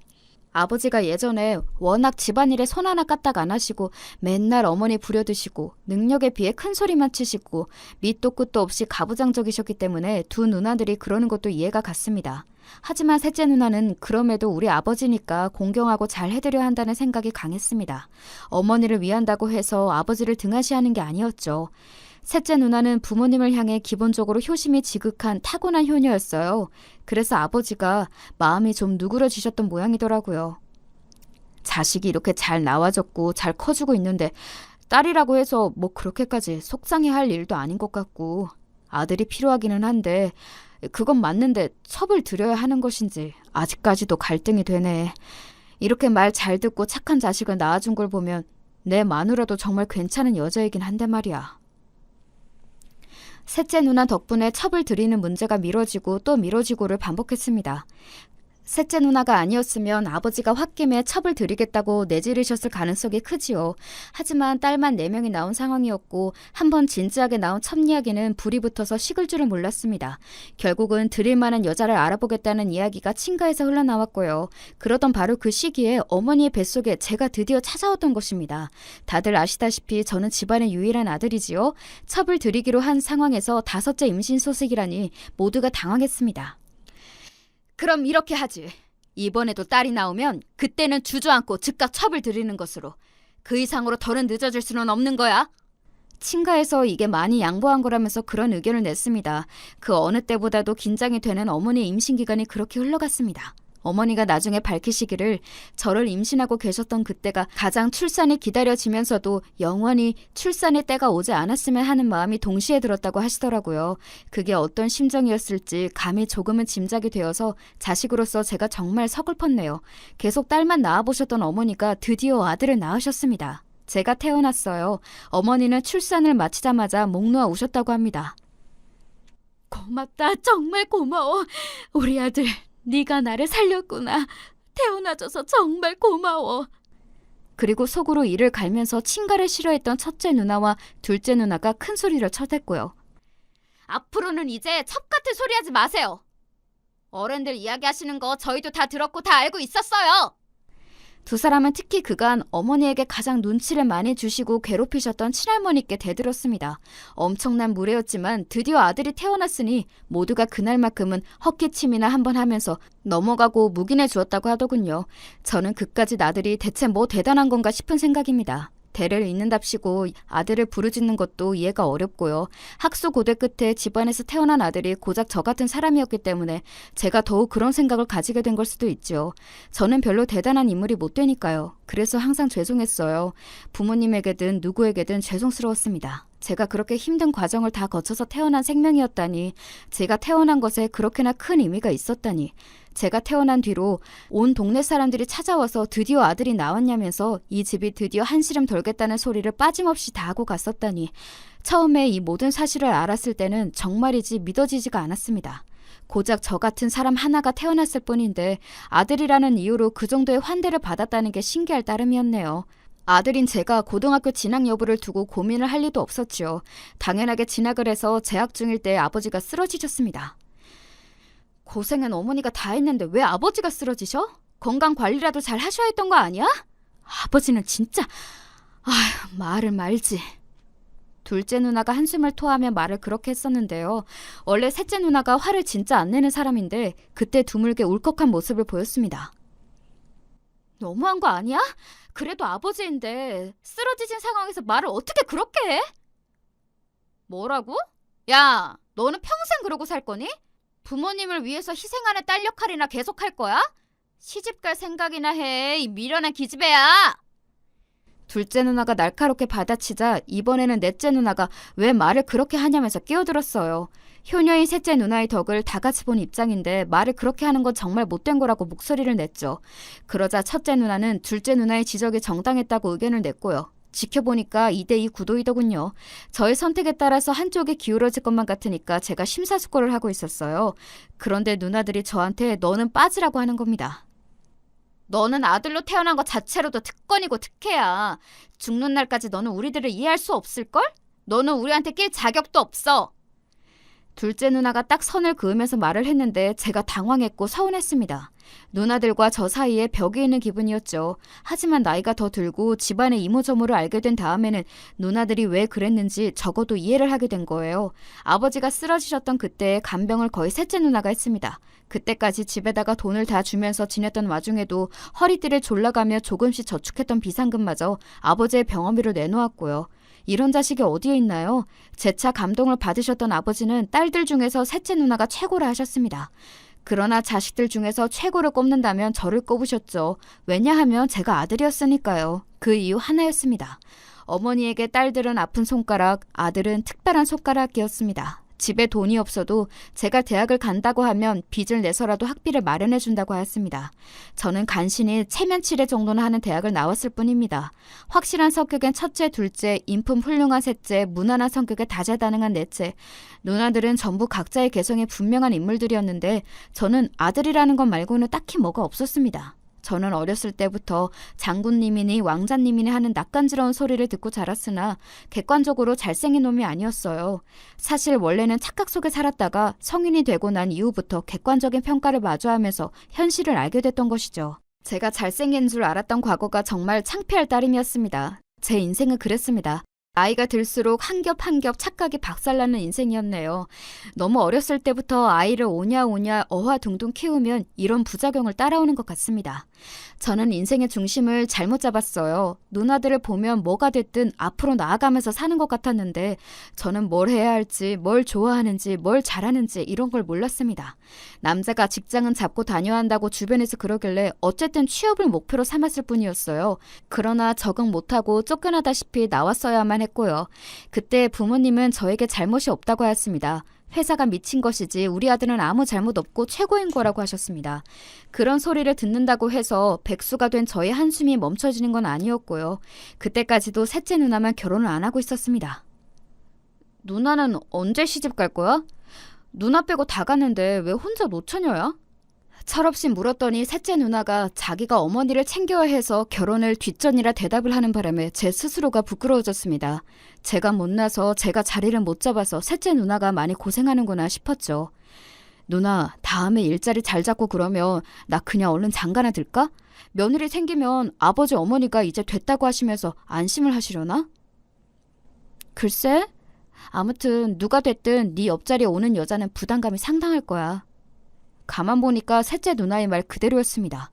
아버지가 예전에 워낙 집안일에 손 하나 까딱 안 하시고 맨날 어머니 부려드시고 능력에 비해 큰 소리만 치시고 밑도 끝도 없이 가부장적이셨기 때문에 두 누나들이 그러는 것도 이해가 갔습니다. 하지만 셋째 누나는 그럼에도 우리 아버지니까 공경하고 잘 해드려야 한다는 생각이 강했습니다. 어머니를 위한다고 해서 아버지를 등한시하는 게 아니었죠. 셋째 누나는 부모님을 향해 기본적으로 효심이 지극한 타고난 효녀였어요. 그래서 아버지가 마음이 좀 누그러지셨던 모양이더라고요. 자식이 이렇게 잘 나와줬고 잘 커주고 있는데 딸이라고 해서 뭐 그렇게까지 속상해할 일도 아닌 것 같고 아들이 필요하기는 한데 그건 맞는데 첩을 들여야 하는 것인지 아직까지도 갈등이 되네. 이렇게 말 잘 듣고 착한 자식을 낳아준 걸 보면 내 마누라도 정말 괜찮은 여자이긴 한데 말이야. 셋째 누나 덕분에 첩을 들이는 문제가 미뤄지고 또 미뤄지고를 반복했습니다. 셋째 누나가 아니었으면 아버지가 홧김에 첩을 들이겠다고 내지르셨을 가능성이 크지요. 하지만 딸만 4명이 나온 상황이었고 한번 진지하게 나온 첩 이야기는 불이 붙어서 식을 줄을 몰랐습니다. 결국은 들일 만한 여자를 알아보겠다는 이야기가 친가에서 흘러나왔고요. 그러던 바로 그 시기에 어머니의 뱃속에 제가 드디어 찾아왔던 것입니다. 다들 아시다시피 저는 집안의 유일한 아들이지요. 첩을 들이기로 한 상황에서 5째 임신 소식이라니 모두가 당황했습니다. 그럼 이렇게 하지. 이번에도 딸이 나오면 그때는 주저앉고 즉각 첩을 들이는 것으로. 그 이상으로 더는 늦어질 수는 없는 거야. 친가에서 이게 많이 양보한 거라면서 그런 의견을 냈습니다. 그 어느 때보다도 긴장이 되는 어머니의 임신 기간이 그렇게 흘러갔습니다. 어머니가 나중에 밝히시기를 저를 임신하고 계셨던 그때가 가장 출산이 기다려지면서도 영원히 출산의 때가 오지 않았으면 하는 마음이 동시에 들었다고 하시더라고요. 그게 어떤 심정이었을지 감이 조금은 짐작이 되어서 자식으로서 제가 정말 서글펐네요. 계속 딸만 낳아보셨던 어머니가 드디어 아들을 낳으셨습니다. 제가 태어났어요. 어머니는 출산을 마치자마자 목 놓아 우셨다고 합니다. 고맙다. 정말 고마워. 우리 아들. 네가 나를 살렸구나. 태어나줘서 정말 고마워. 그리고 속으로 이를 갈면서 친가를 싫어했던 첫째 누나와 둘째 누나가 큰 소리를 쳐댔고요. 앞으로는 이제 첩 같은 소리 하지 마세요. 어른들 이야기하시는 거 저희도 다 들었고 다 알고 있었어요. 두 사람은 특히 그간 어머니에게 가장 눈치를 많이 주시고 괴롭히셨던 친할머니께 대들었습니다. 엄청난 무례였지만 드디어 아들이 태어났으니 모두가 그날만큼은 헛기침이나 한번 하면서 넘어가고 묵인해 주었다고 하더군요. 저는 그까짓 아들이 대체 뭐 대단한 건가 싶은 생각입니다. 대를 잇는답시고 아들을 부르짖는 것도 이해가 어렵고요. 학수 고대 끝에 집안에서 태어난 아들이 고작 저 같은 사람이었기 때문에 제가 더욱 그런 생각을 가지게 된 걸 수도 있죠. 저는 별로 대단한 인물이 못 되니까요. 그래서 항상 죄송했어요. 부모님에게든 누구에게든 죄송스러웠습니다. 제가 그렇게 힘든 과정을 다 거쳐서 태어난 생명이었다니, 제가 태어난 것에 그렇게나 큰 의미가 있었다니, 제가 태어난 뒤로 온 동네 사람들이 찾아와서 드디어 아들이 나왔냐면서 이 집이 드디어 한시름 돌겠다는 소리를 빠짐없이 다 하고 갔었다니, 처음에 이 모든 사실을 알았을 때는 정말이지 믿어지지가 않았습니다. 고작 저 같은 사람 하나가 태어났을 뿐인데 아들이라는 이유로 그 정도의 환대를 받았다는 게 신기할 따름이었네요. 아들인 제가 고등학교 진학 여부를 두고 고민을 할 리도 없었죠. 당연하게 진학을 해서 재학 중일 때 아버지가 쓰러지셨습니다. 고생은 어머니가 다 했는데 왜 아버지가 쓰러지셔? 건강 관리라도 잘 하셔야 했던 거 아니야? 아버지는 진짜... 아휴, 말을 말지. 둘째 누나가 한숨을 토하며 말을 그렇게 했었는데요. 원래 셋째 누나가 화를 진짜 안 내는 사람인데 그때 드물게 울컥한 모습을 보였습니다. 너무한 거 아니야? 그래도 아버지인데 쓰러지신 상황에서 말을 어떻게 그렇게 해? 뭐라고? 야, 너는 평생 그러고 살 거니? 부모님을 위해서 희생하는 딸 역할이나 계속할 거야? 시집갈 생각이나 해, 이 미련한 기집애야. 둘째 누나가 날카롭게 받아치자 이번에는 넷째 누나가 왜 말을 그렇게 하냐면서 끼어들었어요. 효녀인 셋째 누나의 덕을 다 같이 본 입장인데 말을 그렇게 하는 건 정말 못된 거라고 목소리를 냈죠. 그러자 첫째 누나는 둘째 누나의 지적이 정당했다고 의견을 냈고요. 지켜보니까 2대2 구도이더군요. 저의 선택에 따라서 한쪽에 기울어질 것만 같으니까 제가 심사숙고를 하고 있었어요. 그런데 누나들이 저한테 너는 빠지라고 하는 겁니다. 너는 아들로 태어난 것 자체로도 특권이고 특혜야. 죽는 날까지 너는 우리들을 이해할 수 없을걸? 너는 우리한테 낄 자격도 없어. 둘째 누나가 딱 선을 그으면서 말을 했는데 제가 당황했고 서운했습니다. 누나들과 저 사이에 벽이 있는 기분이었죠. 하지만 나이가 더 들고 집안의 이모저모를 알게 된 다음에는 누나들이 왜 그랬는지 적어도 이해를 하게 된 거예요. 아버지가 쓰러지셨던 그때 간병을 거의 셋째 누나가 했습니다. 그때까지 집에다가 돈을 다 주면서 지냈던 와중에도 허리띠를 졸라가며 조금씩 저축했던 비상금마저 아버지의 병원비로 내놓았고요. 이런 자식이 어디에 있나요? 재차 감동을 받으셨던 아버지는 딸들 중에서 셋째 누나가 최고라 하셨습니다. 그러나 자식들 중에서 최고를 꼽는다면 저를 꼽으셨죠. 왜냐하면 제가 아들이었으니까요. 그 이유 하나였습니다. 어머니에게 딸들은 아픈 손가락, 아들은 특별한 손가락이었습니다. 집에 돈이 없어도 제가 대학을 간다고 하면 빚을 내서라도 학비를 마련해 준다고 하였습니다. 저는 간신히 체면 칠회 정도는 하는 대학을 나왔을 뿐입니다. 확실한 성격엔 첫째, 둘째, 인품 훌륭한 셋째, 무난한 성격에 다재다능한 넷째. 누나들은 전부 각자의 개성에 분명한 인물들이었는데 저는 아들이라는 것 말고는 딱히 뭐가 없었습니다. 저는 어렸을 때부터 장군님이니 왕자님이니 하는 낯간지러운 소리를 듣고 자랐으나 객관적으로 잘생긴 놈이 아니었어요. 사실 원래는 착각 속에 살았다가 성인이 되고 난 이후부터 객관적인 평가를 마주하면서 현실을 알게 됐던 것이죠. 제가 잘생긴 줄 알았던 과거가 정말 창피할 따름이었습니다. 제 인생은 그랬습니다. 나이가 들수록 한 겹 한 겹 착각이 박살나는 인생이었네요. 너무 어렸을 때부터 아이를 오냐오냐 어화둥둥 키우면 이런 부작용을 따라오는 것 같습니다. 저는 인생의 중심을 잘못 잡았어요. 누나들을 보면 뭐가 됐든 앞으로 나아가면서 사는 것 같았는데 저는 뭘 해야 할지, 뭘 좋아하는지, 뭘 잘하는지 이런 걸 몰랐습니다. 남자가 직장은 잡고 다녀야 한다고 주변에서 그러길래 어쨌든 취업을 목표로 삼았을 뿐이었어요. 그러나 적응 못하고 쫓겨나다시피 나왔어야만 했고요. 그때 부모님은 저에게 잘못이 없다고 하였습니다. 회사가 미친 것이지 우리 아들은 아무 잘못 없고 최고인 거라고 하셨습니다. 그런 소리를 듣는다고 해서 백수가 된 저의 한숨이 멈춰지는 건 아니었고요. 그때까지도 셋째 누나만 결혼을 안 하고 있었습니다. 누나는 언제 시집 갈 거야? 누나 빼고 다 갔는데 왜 혼자 노처녀야? 철없이 물었더니 셋째 누나가 자기가 어머니를 챙겨야 해서 결혼을 뒷전이라 대답을 하는 바람에 제 스스로가 부끄러워졌습니다. 제가 못나서 제가 자리를 못 잡아서 셋째 누나가 많이 고생하는구나 싶었죠. 누나, 다음에 일자리 잘 잡고 그러면 나 그냥 얼른 장가나 들까? 며느리 생기면 아버지 어머니가 이제 됐다고 하시면서 안심을 하시려나? 글쎄, 아무튼 누가 됐든 네 옆자리에 오는 여자는 부담감이 상당할 거야. 가만 보니까 셋째 누나의 말 그대로였습니다.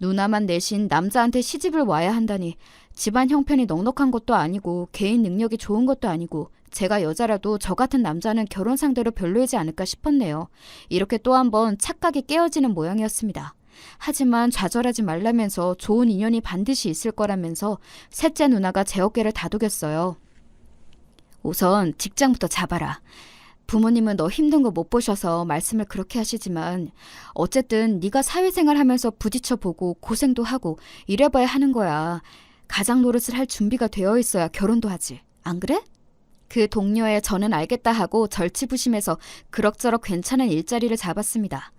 누나만 내신 남자한테 시집을 와야 한다니 집안 형편이 넉넉한 것도 아니고 개인 능력이 좋은 것도 아니고 제가 여자라도 저 같은 남자는 결혼 상대로 별로이지 않을까 싶었네요. 이렇게 또 한 번 착각이 깨어지는 모양이었습니다. 하지만 좌절하지 말라면서 좋은 인연이 반드시 있을 거라면서 셋째 누나가 제 어깨를 다독였어요. 우선 직장부터 잡아라. 부모님은 너 힘든 거 못 보셔서 말씀을 그렇게 하시지만 어쨌든 네가 사회생활 하면서 부딪혀보고 고생도 하고 이래봐야 하는 거야. 가장 노릇을 할 준비가 되어 있어야 결혼도 하지. 안 그래? 그 동료의 저는 알겠다 하고 절치부심해서 그럭저럭 괜찮은 일자리를 잡았습니다.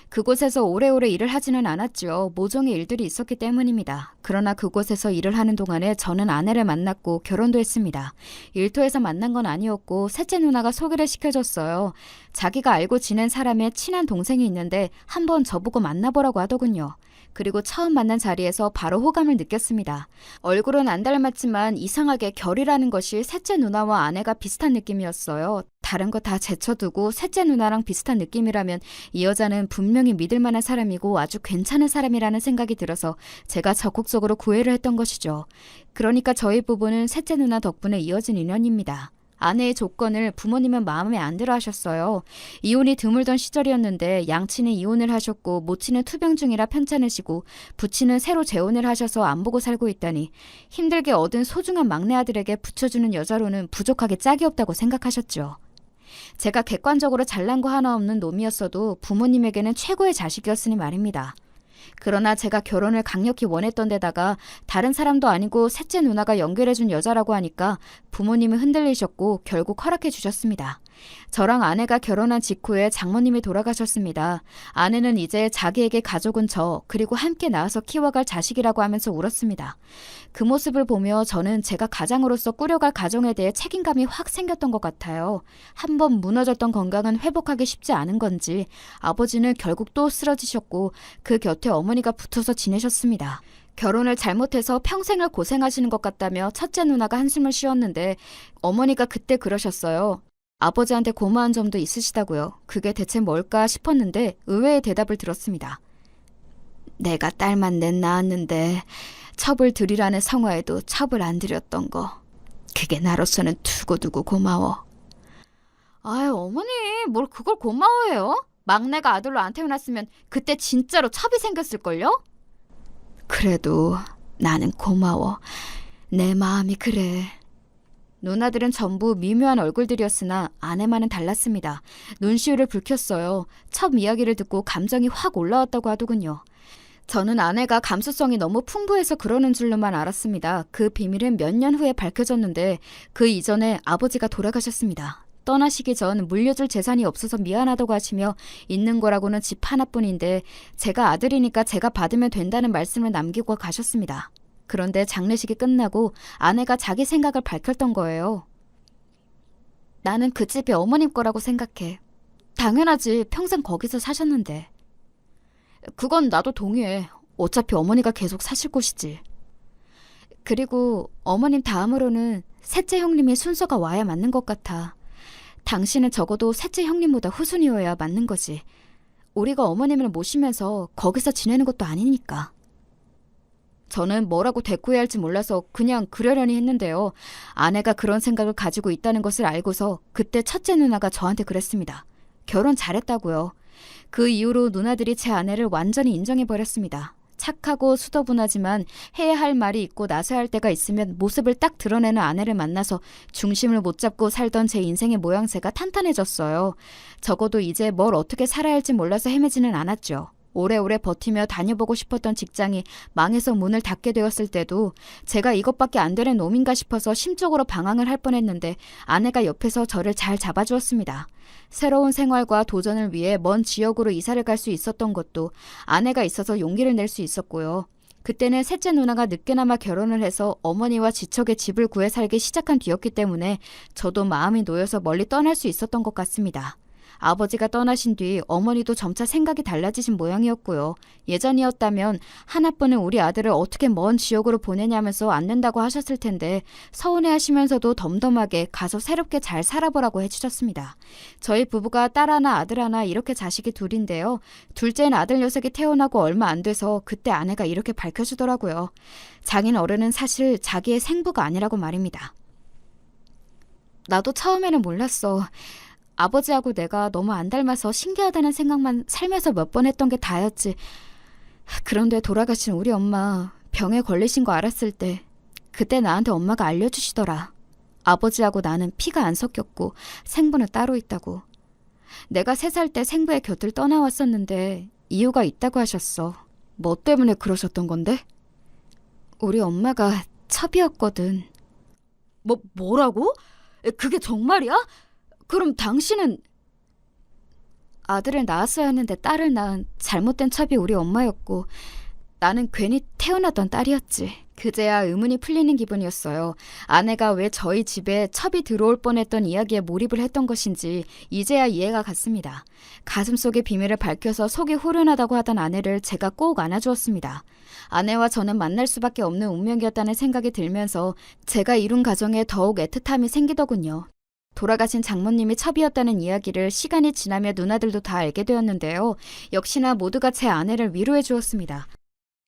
그곳에서 오래오래 일을 하지는 않았죠. 모종의 일들이 있었기 때문입니다. 그러나 그곳에서 일을 하는 동안에 저는 아내를 만났고 결혼도 했습니다. 일터에서 만난 건 아니었고 셋째 누나가 소개를 시켜줬어요. 자기가 알고 지낸 사람의 친한 동생이 있는데 한번 저보고 만나보라고 하더군요. 그리고 처음 만난 자리에서 바로 호감을 느꼈습니다. 얼굴은 안 닮았지만 이상하게 결이라는 것이 셋째 누나와 아내가 비슷한 느낌이었어요. 다른 거 다 제쳐두고 셋째 누나랑 비슷한 느낌이라면 이 여자는 분명히 믿을 만한 사람이고 아주 괜찮은 사람이라는 생각이 들어서 제가 적극적으로 구애를 했던 것이죠. 그러니까 저희 부부는 셋째 누나 덕분에 이어진 인연입니다. 아내의 조건을 부모님은 마음에 안 들어 하셨어요. 이혼이 드물던 시절이었는데 양친은 이혼을 하셨고 모친은 투병 중이라 편찮으시고 부친은 새로 재혼을 하셔서 안 보고 살고 있다니 힘들게 얻은 소중한 막내 아들에게 붙여주는 여자로는 부족하게 짝이 없다고 생각하셨죠. 제가 객관적으로 잘난 거 하나 없는 놈이었어도 부모님에게는 최고의 자식이었으니 말입니다. 그러나 제가 결혼을 강력히 원했던 데다가 다른 사람도 아니고 셋째 누나가 연결해준 여자라고 하니까 부모님은 흔들리셨고 결국 허락해 주셨습니다. 저랑 아내가 결혼한 직후에 장모님이 돌아가셨습니다. 아내는 이제 자기에게 가족은 저, 그리고 함께 낳아서 키워갈 자식이라고 하면서 울었습니다. 그 모습을 보며 저는 제가 가장으로서 꾸려갈 가정에 대해 책임감이 확 생겼던 것 같아요. 한번 무너졌던 건강은 회복하기 쉽지 않은 건지 아버지는 결국 또 쓰러지셨고 그 곁에 어머니가 붙어서 지내셨습니다. 결혼을 잘못해서 평생을 고생하시는 것 같다며 첫째 누나가 한숨을 쉬었는데 어머니가 그때 그러셨어요. 아버지한테 고마운 점도 있으시다고요. 그게 대체 뭘까 싶었는데 의외의 대답을 들었습니다. 내가 딸만 넷 낳았는데 첩을 드리라는 성화에도 첩을 안 드렸던 거. 그게 나로서는 두고두고 고마워. 아유 어머니 뭘 그걸 고마워해요? 막내가 아들로 안 태어났으면 그때 진짜로 첩이 생겼을걸요? 그래도 나는 고마워. 내 마음이 그래. 누나들은 전부 미묘한 얼굴들이었으나 아내만은 달랐습니다. 눈시울을 붉혔어요. 첩 이야기를 듣고 감정이 확 올라왔다고 하더군요. 저는 아내가 감수성이 너무 풍부해서 그러는 줄로만 알았습니다. 그 비밀은 몇 년 후에 밝혀졌는데 그 이전에 아버지가 돌아가셨습니다. 떠나시기 전 물려줄 재산이 없어서 미안하다고 하시며 있는 거라고는 집 하나뿐인데 제가 아들이니까 제가 받으면 된다는 말씀을 남기고 가셨습니다. 그런데 장례식이 끝나고 아내가 자기 생각을 밝혔던 거예요. 나는 그 집이 어머님 거라고 생각해. 당연하지. 평생 거기서 사셨는데. 그건 나도 동의해. 어차피 어머니가 계속 사실 곳이지. 그리고 어머님 다음으로는 셋째 형님이 순서가 와야 맞는 것 같아. 당신은 적어도 셋째 형님보다 후순이어야 맞는 거지. 우리가 어머님을 모시면서 거기서 지내는 것도 아니니까. 저는 뭐라고 대꾸해야 할지 몰라서 그냥 그러려니 했는데요. 아내가 그런 생각을 가지고 있다는 것을 알고서 그때 첫째 누나가 저한테 그랬습니다. 결혼 잘했다고요. 그 이후로 누나들이 제 아내를 완전히 인정해버렸습니다. 착하고 수더분하지만 해야 할 말이 있고 나서야 할 때가 있으면 모습을 딱 드러내는 아내를 만나서 중심을 못 잡고 살던 제 인생의 모양새가 탄탄해졌어요. 적어도 이제 뭘 어떻게 살아야 할지 몰라서 헤매지는 않았죠. 오래오래 버티며 다녀보고 싶었던 직장이 망해서 문을 닫게 되었을 때도 제가 이것밖에 안 되는 놈인가 싶어서 심적으로 방황을 할 뻔했는데 아내가 옆에서 저를 잘 잡아주었습니다. 새로운 생활과 도전을 위해 먼 지역으로 이사를 갈 수 있었던 것도 아내가 있어서 용기를 낼 수 있었고요. 그때는 셋째 누나가 늦게나마 결혼을 해서 어머니와 지척에 집을 구해 살기 시작한 뒤였기 때문에 저도 마음이 놓여서 멀리 떠날 수 있었던 것 같습니다. 아버지가 떠나신 뒤 어머니도 점차 생각이 달라지신 모양이었고요. 예전이었다면 하나뿐인 우리 아들을 어떻게 먼 지역으로 보내냐면서 안 된다고 하셨을 텐데 서운해하시면서도 덤덤하게 가서 새롭게 잘 살아보라고 해주셨습니다. 저희 부부가 딸 하나 아들 하나 이렇게 자식이 둘인데요. 둘째는 아들 녀석이 태어나고 얼마 안 돼서 그때 아내가 이렇게 밝혀주더라고요. 장인 어른은 사실 자기의 생부가 아니라고 말입니다. 나도 처음에는 몰랐어. 아버지하고 내가 너무 안 닮아서 신기하다는 생각만 살면서 몇 번 했던 게 다였지. 그런데 돌아가신 우리 엄마 병에 걸리신 거 알았을 때 그때 나한테 엄마가 알려주시더라. 아버지하고 나는 피가 안 섞였고 생부는 따로 있다고. 내가 3살 때 생부의 곁을 떠나왔었는데 이유가 있다고 하셨어. 뭐 때문에 그러셨던 건데? 우리 엄마가 첩이었거든. 뭐라고? 그게 정말이야? 그럼 당신은 아들을 낳았어야 했는데 딸을 낳은 잘못된 첩이 우리 엄마였고 나는 괜히 태어나던 딸이었지. 그제야 의문이 풀리는 기분이었어요. 아내가 왜 저희 집에 첩이 들어올 뻔했던 이야기에 몰입을 했던 것인지 이제야 이해가 갔습니다. 가슴속의 비밀을 밝혀서 속이 후련하다고 하던 아내를 제가 꼭 안아주었습니다. 아내와 저는 만날 수밖에 없는 운명이었다는 생각이 들면서 제가 이룬 가정에 더욱 애틋함이 생기더군요. 돌아가신 장모님이 첩이었다는 이야기를 시간이 지나며 누나들도 다 알게 되었는데요. 역시나 모두가 제 아내를 위로해 주었습니다.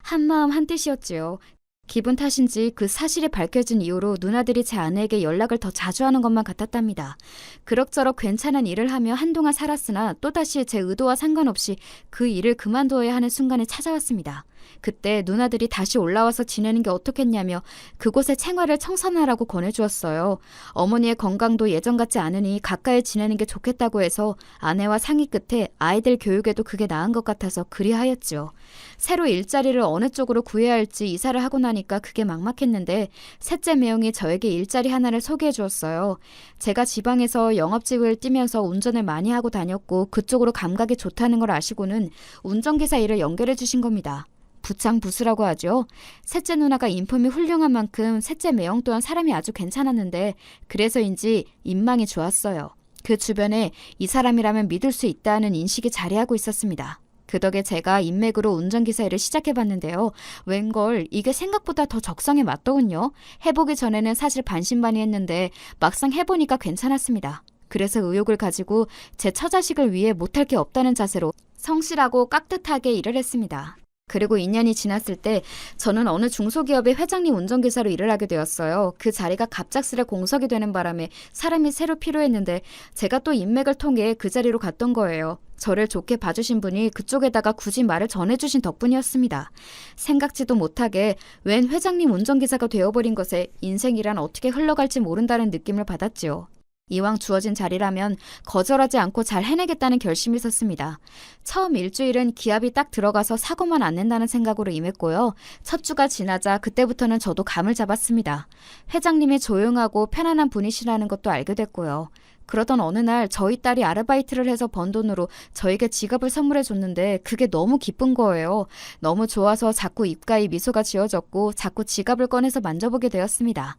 한마음 한뜻이었지요. 기분 탓인지 그 사실이 밝혀진 이후로 누나들이 제 아내에게 연락을 더 자주 하는 것만 같았답니다. 그럭저럭 괜찮은 일을 하며 한동안 살았으나 또다시 제 의도와 상관없이 그 일을 그만두어야 하는 순간이 찾아왔습니다. 그때 누나들이 다시 올라와서 지내는 게 어떻겠냐며 그곳의 생활을 청산하라고 권해주었어요. 어머니의 건강도 예전 같지 않으니 가까이 지내는 게 좋겠다고 해서 아내와 상의 끝에 아이들 교육에도 그게 나은 것 같아서 그리하였지요. 새로 일자리를 어느 쪽으로 구해야 할지 이사를 하고 나니까 그게 막막했는데 셋째 매형이 저에게 일자리 하나를 소개해 주었어요. 제가 지방에서 영업직을 뛰면서 운전을 많이 하고 다녔고 그쪽으로 감각이 좋다는 걸 아시고는 운전기사 일을 연결해 주신 겁니다. 부창부수라고 하죠. 셋째 누나가 인품이 훌륭한 만큼 셋째 매형 또한 사람이 아주 괜찮았는데 그래서인지 인망이 좋았어요. 그 주변에 이 사람이라면 믿을 수 있다는 인식이 자리하고 있었습니다. 그 덕에 제가 인맥으로 운전기사 일을 시작해봤는데요. 웬걸 이게 생각보다 더 적성에 맞더군요. 해보기 전에는 사실 반신반의했는데 막상 해보니까 괜찮았습니다. 그래서 의욕을 가지고 제 처자식을 위해 못할 게 없다는 자세로 성실하고 깍듯하게 일을 했습니다. 그리고 2년이 지났을 때 저는 어느 중소기업의 회장님 운전기사로 일을 하게 되었어요. 그 자리가 갑작스레 공석이 되는 바람에 사람이 새로 필요했는데 제가 또 인맥을 통해 그 자리로 갔던 거예요. 저를 좋게 봐주신 분이 그쪽에다가 굳이 말을 전해주신 덕분이었습니다. 생각지도 못하게 웬 회장님 운전기사가 되어버린 것에 인생이란 어떻게 흘러갈지 모른다는 느낌을 받았지요. 이왕 주어진 자리라면 거절하지 않고 잘 해내겠다는 결심이 있었습니다. 처음 일주일은 기합이 딱 들어가서 사고만 안 낸다는 생각으로 임했고요. 첫 주가 지나자 그때부터는 저도 감을 잡았습니다. 회장님이 조용하고 편안한 분이시라는 것도 알게 됐고요. 그러던 어느 날 저희 딸이 아르바이트를 해서 번 돈으로 저에게 지갑을 선물해 줬는데 그게 너무 기쁜 거예요. 너무 좋아서 자꾸 입가에 미소가 지어졌고 자꾸 지갑을 꺼내서 만져보게 되었습니다.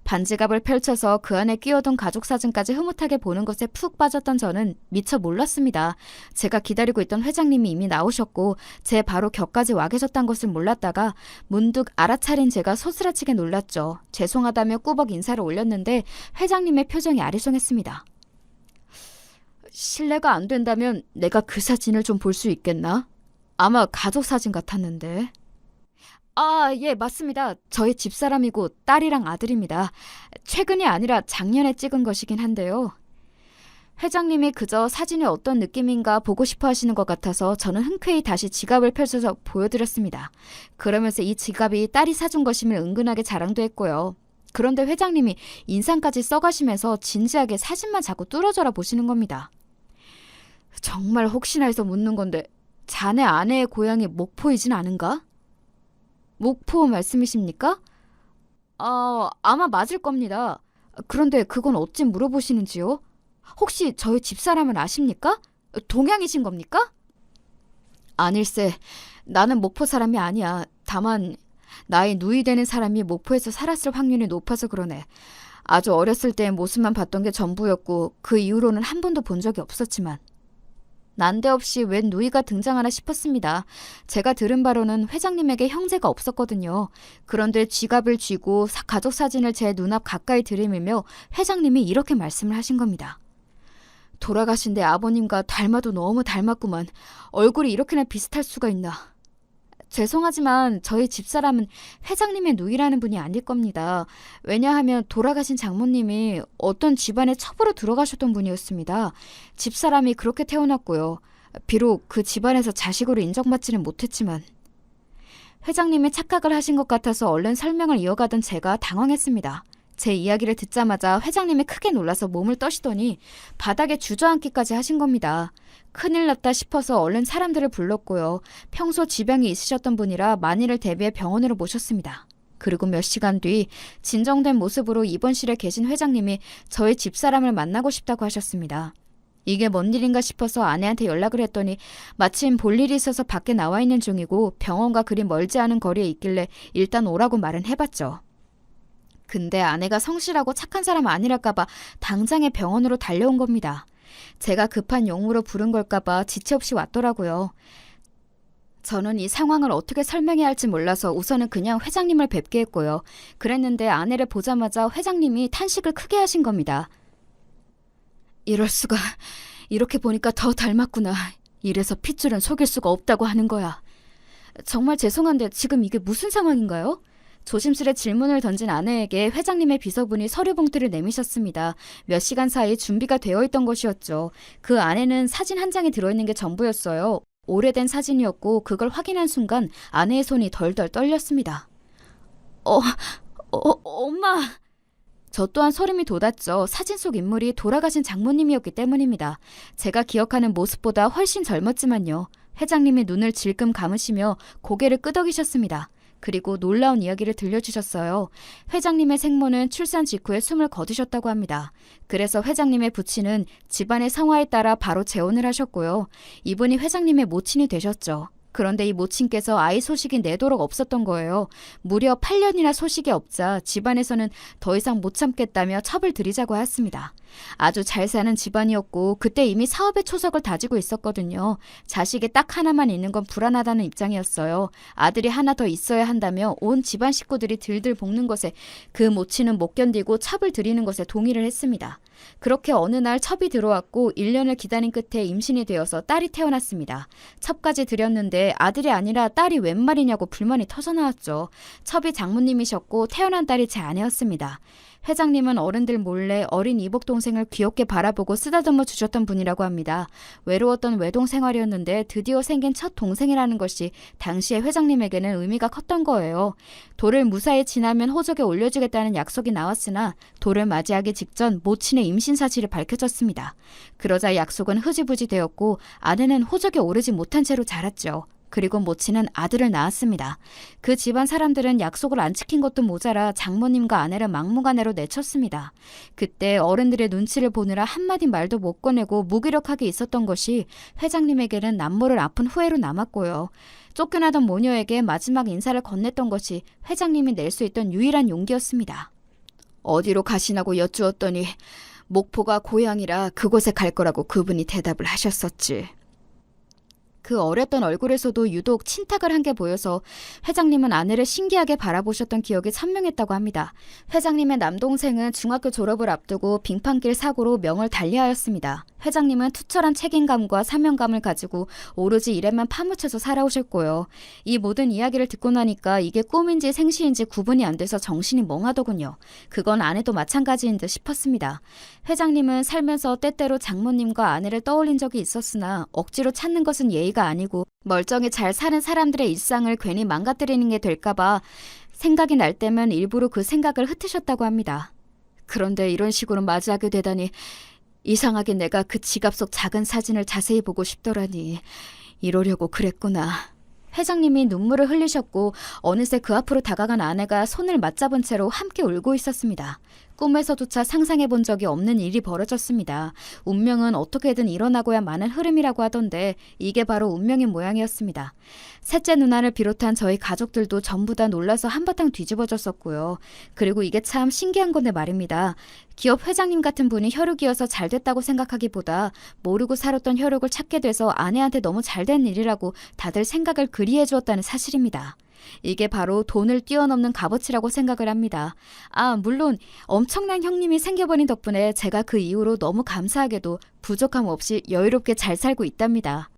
반지갑을 펼쳐서 그 안에 끼워둔 가족 사진까지 흐뭇하게 보는 것에 푹 빠졌던 저는 미처 몰랐습니다. 제가 기다리고 있던 회장님이 이미 나오셨고 제 바로 곁까지 와 계셨단 것을 몰랐다가 문득 알아차린 제가 소스라치게 놀랐죠. 죄송하다며 꾸벅 인사를 올렸는데 회장님의 표정이 아리송했습니다. 실례가 안 된다면 내가 그 사진을 좀 볼 수 있겠나? 아마 가족 사진 같았는데. 아, 예, 맞습니다. 저희 집사람이고 딸이랑 아들입니다. 최근이 아니라 작년에 찍은 것이긴 한데요. 회장님이 그저 사진이 어떤 느낌인가 보고 싶어 하시는 것 같아서 저는 흔쾌히 다시 지갑을 펼쳐서 보여드렸습니다. 그러면서 이 지갑이 딸이 사준 것임을 은근하게 자랑도 했고요. 그런데 회장님이 인상까지 써가시면서 진지하게 사진만 자꾸 뚫어져라 보시는 겁니다. 정말 혹시나 해서 묻는 건데 자네 아내의 고향이 목포이진 않은가? 목포 말씀이십니까? 아마 맞을 겁니다. 그런데 그건 어찌 물어보시는지요? 혹시 저희 집사람을 아십니까? 동양이신 겁니까? 아닐세, 나는 목포 사람이 아니야. 다만 나이 누이 되는 사람이 목포에서 살았을 확률이 높아서 그러네. 아주 어렸을 때 모습만 봤던 게 전부였고 그 이후로는 한 번도 본 적이 없었지만 난데없이 웬 누이가 등장하나 싶었습니다. 제가 들은 바로는 회장님에게 형제가 없었거든요. 그런데 지갑을 쥐고 가족 사진을 제 눈앞 가까이 들이밀며 회장님이 이렇게 말씀을 하신 겁니다. 돌아가신 내 아버님과 닮아도 너무 닮았구만. 얼굴이 이렇게나 비슷할 수가 있나. 죄송하지만 저희 집사람은 회장님의 누이라는 분이 아닐 겁니다. 왜냐하면 돌아가신 장모님이 어떤 집안에 첩으로 들어가셨던 분이었습니다. 집사람이 그렇게 태어났고요. 비록 그 집안에서 자식으로 인정받지는 못했지만 회장님이 착각을 하신 것 같아서 얼른 설명을 이어가던 제가 당황했습니다. 제 이야기를 듣자마자 회장님이 크게 놀라서 몸을 떠시더니 바닥에 주저앉기까지 하신 겁니다. 큰일 났다 싶어서 얼른 사람들을 불렀고요. 평소 지병이 있으셨던 분이라 만일을 대비해 병원으로 모셨습니다. 그리고 몇 시간 뒤 진정된 모습으로 입원실에 계신 회장님이 저희 집사람을 만나고 싶다고 하셨습니다. 이게 뭔 일인가 싶어서 아내한테 연락을 했더니 마침 볼 일이 있어서 밖에 나와 있는 중이고 병원과 그리 멀지 않은 거리에 있길래 일단 오라고 말은 해봤죠. 근데 아내가 성실하고 착한 사람 아니랄까봐 당장에 병원으로 달려온 겁니다. 제가 급한 용무로 부른 걸까봐 지체 없이 왔더라고요. 저는 이 상황을 어떻게 설명해야 할지 몰라서 우선은 그냥 회장님을 뵙게 했고요. 그랬는데 아내를 보자마자 회장님이 탄식을 크게 하신 겁니다. 이럴 수가. 이렇게 보니까 더 닮았구나. 이래서 핏줄은 속일 수가 없다고 하는 거야. 정말 죄송한데 지금 이게 무슨 상황인가요? 조심스레 질문을 던진 아내에게 회장님의 비서분이 서류 봉투를 내미셨습니다. 몇 시간 사이 준비가 되어 있던 것이었죠. 그 안에는 사진 한 장이 들어있는 게 전부였어요. 오래된 사진이었고 그걸 확인한 순간 아내의 손이 덜덜 떨렸습니다. 어, 엄마! 저 또한 소름이 돋았죠. 사진 속 인물이 돌아가신 장모님이었기 때문입니다. 제가 기억하는 모습보다 훨씬 젊었지만요. 회장님이 눈을 질끔 감으시며 고개를 끄덕이셨습니다. 그리고 놀라운 이야기를 들려주셨어요. 회장님의 생모는 출산 직후에 숨을 거두셨다고 합니다. 그래서 회장님의 부친은 집안의 성화에 따라 바로 재혼을 하셨고요. 이분이 회장님의 모친이 되셨죠. 그런데 이 모친께서 아이 소식이 내도록 없었던 거예요. 무려 8년이나 소식이 없자 집안에서는 더 이상 못 참겠다며 첩을 들이자고 하였습니다. 아주 잘 사는 집안이었고 그때 이미 사업의 초석을 다지고 있었거든요. 자식이 딱 하나만 있는 건 불안하다는 입장이었어요. 아들이 하나 더 있어야 한다며 온 집안 식구들이 들들 볶는 것에 그 모친은 못 견디고 첩을 들이는 것에 동의를 했습니다. 그렇게 어느 날 첩이 들어왔고 1년을 기다린 끝에 임신이 되어서 딸이 태어났습니다. 첩까지 들였는데 아들이 아니라 딸이 웬 말이냐고 불만이 터져나왔죠. 첩이 장모님이셨고 태어난 딸이 제 아내였습니다. 회장님은 어른들 몰래 어린 이복 동생을 귀엽게 바라보고 쓰다듬어 주셨던 분이라고 합니다. 외로웠던 외동 생활이었는데 드디어 생긴 첫 동생이라는 것이 당시에 회장님에게는 의미가 컸던 거예요. 돌을 무사히 지나면 호적에 올려주겠다는 약속이 나왔으나 돌을 맞이하기 직전 모친의 임신 사실이 밝혀졌습니다. 그러자 약속은 흐지부지 되었고 아내는 호적에 오르지 못한 채로 자랐죠. 그리고 모친은 아들을 낳았습니다. 그 집안 사람들은 약속을 안 지킨 것도 모자라 장모님과 아내를 막무가내로 내쳤습니다. 그때 어른들의 눈치를 보느라 한마디 말도 못 꺼내고 무기력하게 있었던 것이 회장님에게는 남모를 아픈 후회로 남았고요. 쫓겨나던 모녀에게 마지막 인사를 건넸던 것이 회장님이 낼 수 있던 유일한 용기였습니다. 어디로 가시나고 여쭈었더니 목포가 고향이라 그곳에 갈 거라고 그분이 대답을 하셨었지. 그 어렸던 얼굴에서도 유독 친탁을 한 게 보여서 회장님은 아내를 신기하게 바라보셨던 기억이 선명했다고 합니다. 회장님의 남동생은 중학교 졸업을 앞두고 빙판길 사고로 명을 달리하였습니다. 회장님은 투철한 책임감과 사명감을 가지고 오로지 일에만 파묻혀서 살아오셨고요. 이 모든 이야기를 듣고 나니까 이게 꿈인지 생시인지 구분이 안 돼서 정신이 멍하더군요. 그건 아내도 마찬가지인 듯 싶었습니다. 회장님은 살면서 때때로 장모님과 아내를 떠올린 적이 있었으나 억지로 찾는 것은 예의가 아니고 멀쩡히 잘 사는 사람들의 일상을 괜히 망가뜨리는 게 될까봐 생각이 날 때면 일부러 그 생각을 흩으셨다고 합니다. 그런데 이런 식으로 맞이하게 되다니 이상하게 내가 그 지갑 속 작은 사진을 자세히 보고 싶더라니. 이러려고 그랬구나. 회장님이 눈물을 흘리셨고 어느새 그 앞으로 다가간 아내가 손을 맞잡은 채로 함께 울고 있었습니다. 꿈에서조차 상상해 본 적이 없는 일이 벌어졌습니다. 운명은 어떻게든 일어나고야 마는 흐름이라고 하던데 이게 바로 운명인 모양이었습니다. 셋째 누나를 비롯한 저희 가족들도 전부 다 놀라서 한바탕 뒤집어졌었고요. 그리고 이게 참 신기한 건데 말입니다. 기업 회장님 같은 분이 혈육이어서 잘 됐다고 생각하기보다 모르고 살았던 혈육을 찾게 돼서 아내한테 너무 잘된 일이라고 다들 생각을 그리해 주었다는 사실입니다. 이게 바로 돈을 뛰어넘는 값어치라고 생각을 합니다. 물론 엄청난 형님이 생겨버린 덕분에 제가 그 이후로 너무 감사하게도 부족함 없이 여유롭게 잘 살고 있답니다.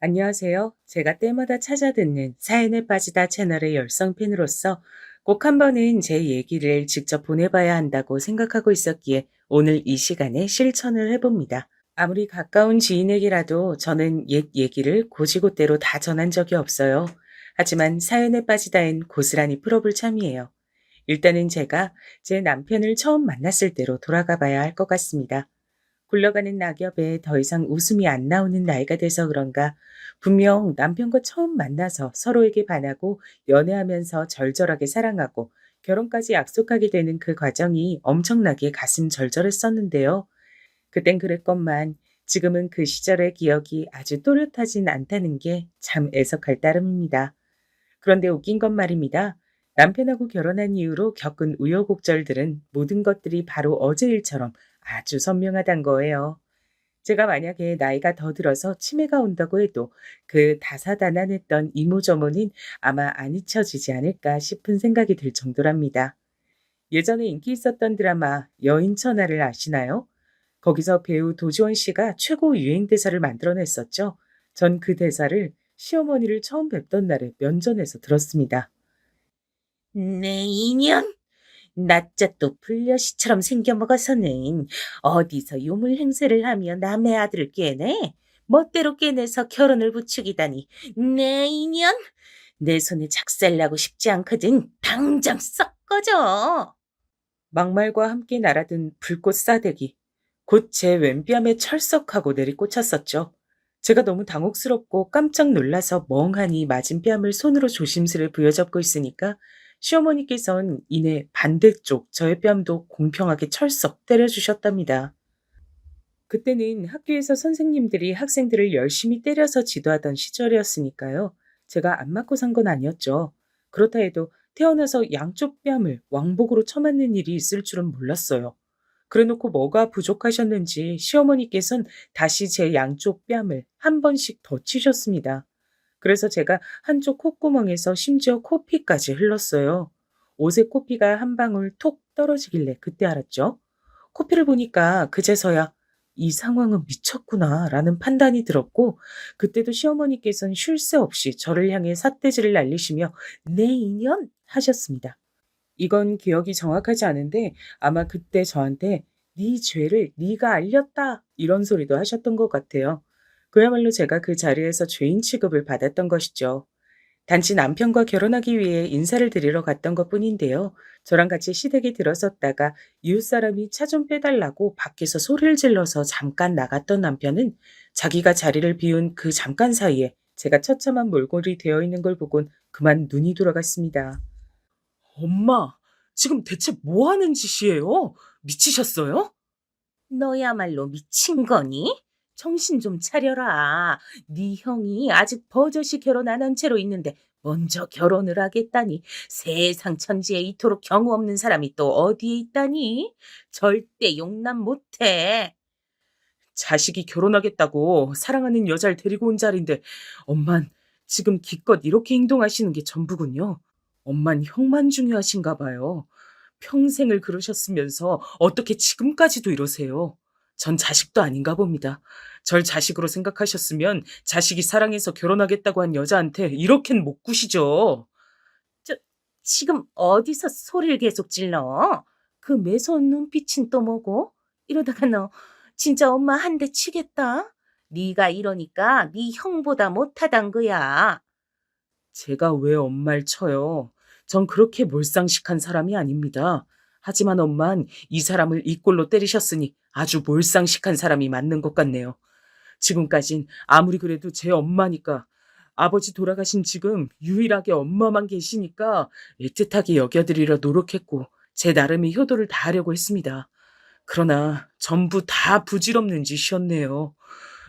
안녕하세요. 제가 때마다 찾아듣는 사연에 빠지다 채널의 열성 팬으로서 꼭 한 번은 제 얘기를 직접 보내봐야 한다고 생각하고 있었기에 오늘 이 시간에 실천을 해봅니다. 아무리 가까운 지인에게라도 저는 옛 얘기를 고지고대로 다 전한 적이 없어요. 하지만 사연에 빠지다엔 고스란히 풀어볼 참이에요. 일단은 제가 제 남편을 처음 만났을 때로 돌아가 봐야 할 것 같습니다. 굴러가는 낙엽에 더 이상 웃음이 안 나오는 나이가 돼서 그런가 분명 남편과 처음 만나서 서로에게 반하고 연애하면서 절절하게 사랑하고 결혼까지 약속하게 되는 그 과정이 엄청나게 가슴 절절했었는데요. 그땐 그랬건만 지금은 그 시절의 기억이 아주 또렷하진 않다는 게 참 애석할 따름입니다. 그런데 웃긴 건 말입니다. 남편하고 결혼한 이후로 겪은 우여곡절들은 모든 것들이 바로 어제 일처럼 아주 선명하단 거예요. 제가 만약에 나이가 더 들어서 치매가 온다고 해도 그 다사다난했던 이모저모는 아마 안 잊혀지지 않을까 싶은 생각이 들 정도랍니다. 예전에 인기 있었던 드라마 여인천하를 아시나요? 거기서 배우 도지원 씨가 최고 유행 대사를 만들어냈었죠. 전 그 대사를 시어머니를 처음 뵙던 날에 면전에서 들었습니다. 내 인연! 낮자 또 불려시처럼 생겨먹어서는 어디서 요물 행세를 하며 남의 아들을 꿰내? 멋대로 꿰내서 결혼을 부추기다니. 내 인연? 내 손에 작살나고 싶지 않거든. 당장 썩 꺼져. 막말과 함께 날아든 불꽃 싸대기. 곧 제 왼뺨에 철썩하고 내리꽂혔었죠. 제가 너무 당혹스럽고 깜짝 놀라서 멍하니 맞은 뺨을 손으로 조심스레 부여잡고 있으니까 시어머니께선 이내 반대쪽 저의 뺨도 공평하게 철썩 때려주셨답니다. 그때는 학교에서 선생님들이 학생들을 열심히 때려서 지도하던 시절이었으니까요. 제가 안 맞고 산 건 아니었죠. 그렇다 해도 태어나서 양쪽 뺨을 왕복으로 쳐맞는 일이 있을 줄은 몰랐어요. 그래놓고 뭐가 부족하셨는지 시어머니께선 다시 제 양쪽 뺨을 한 번씩 더 치셨습니다. 그래서 제가 한쪽 콧구멍에서 심지어 코피까지 흘렀어요. 옷에 코피가 한 방울 톡 떨어지길래 그때 알았죠. 코피를 보니까 그제서야 이 상황은 미쳤구나 라는 판단이 들었고, 그때도 시어머니께서는 쉴 새 없이 저를 향해 삿대질을 날리시며 내 인연 하셨습니다. 이건 기억이 정확하지 않은데 아마 그때 저한테 네 죄를 네가 알렸다 이런 소리도 하셨던 것 같아요. 그야말로 제가 그 자리에서 죄인 취급을 받았던 것이죠. 단지 남편과 결혼하기 위해 인사를 드리러 갔던 것뿐인데요. 저랑 같이 시댁에 들어섰다가 이웃 사람이 차 좀 빼달라고 밖에서 소리를 질러서 잠깐 나갔던 남편은 자기가 자리를 비운 그 잠깐 사이에 제가 처참한 몰골이 되어 있는 걸 보곤 그만 눈이 돌아갔습니다. 엄마, 지금 대체 뭐 하는 짓이에요? 미치셨어요? 너야말로 미친 거니? 정신 좀 차려라. 네 형이 아직 버젓이 결혼 안 한 채로 있는데 먼저 결혼을 하겠다니. 세상 천지에 이토록 경우 없는 사람이 또 어디에 있다니? 절대 용납 못해. 자식이 결혼하겠다고 사랑하는 여자를 데리고 온 자리인데 엄만 지금 기껏 이렇게 행동하시는 게 전부군요. 엄만 형만 중요하신가 봐요. 평생을 그러셨으면서 어떻게 지금까지도 이러세요? 전 자식도 아닌가 봅니다. 절 자식으로 생각하셨으면 자식이 사랑해서 결혼하겠다고 한 여자한테 이렇게는 못 구시죠. 지금 어디서 소리를 계속 질러? 그 매서운 눈빛은 또 뭐고? 이러다가 너 진짜 엄마 한 대 치겠다. 네가 이러니까 네 형보다 못하단 거야. 제가 왜 엄마를 쳐요? 전 그렇게 몰상식한 사람이 아닙니다. 하지만 엄만 이 사람을 이 꼴로 때리셨으니 아주 몰상식한 사람이 맞는 것 같네요. 지금까진 아무리 그래도 제 엄마니까, 아버지 돌아가신 지금 유일하게 엄마만 계시니까 애틋하게 여겨드리려 노력했고 제 나름의 효도를 다하려고 했습니다. 그러나 전부 다 부질없는 짓이었네요.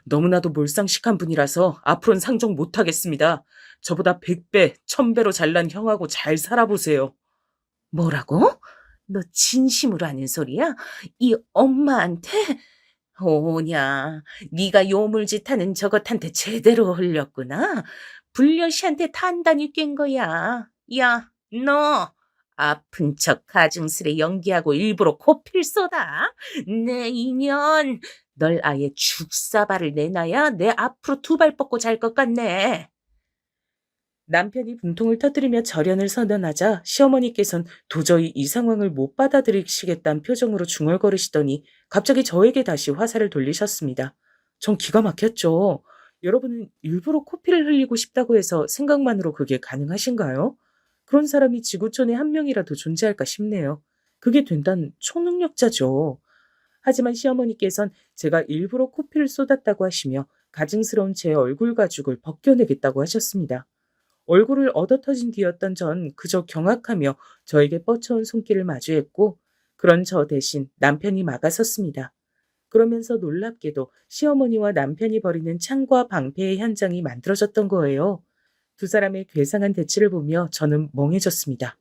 너무나도 몰상식한 분이라서 앞으로는 상종 못하겠습니다. 저보다 100배, 1000배로 잘난 형하고 잘 살아보세요. 뭐라고? 너 진심으로 하는 소리야? 이 엄마한테? 오냐, 네가 요물짓하는 저것한테 제대로 흘렸구나. 불려시한테 단단히 깬 거야. 야, 너 아픈 척 가증스레 연기하고 일부러 코필 쏟아? 내 인연, 널 아예 죽사발을 내놔야 내 앞으로 두 발 뻗고 잘 것 같네. 남편이 분통을 터뜨리며 절연을 선언하자 시어머니께선 도저히 이 상황을 못 받아들이시겠다는 표정으로 중얼거리시더니 갑자기 저에게 다시 화살을 돌리셨습니다. 전 기가 막혔죠. 여러분은 일부러 코피를 흘리고 싶다고 해서 생각만으로 그게 가능하신가요? 그런 사람이 지구촌에 한 명이라도 존재할까 싶네요. 그게 된다는 초능력자죠. 하지만 시어머니께선 제가 일부러 코피를 쏟았다고 하시며 가증스러운 제 얼굴 가죽을 벗겨내겠다고 하셨습니다. 얼굴을 얻어터진 뒤였던 전 그저 경악하며 저에게 뻗쳐온 손길을 마주했고, 그런 저 대신 남편이 막아섰습니다. 그러면서 놀랍게도 시어머니와 남편이 벌이는 창과 방패의 현장이 만들어졌던 거예요. 두 사람의 괴상한 대치를 보며 저는 멍해졌습니다.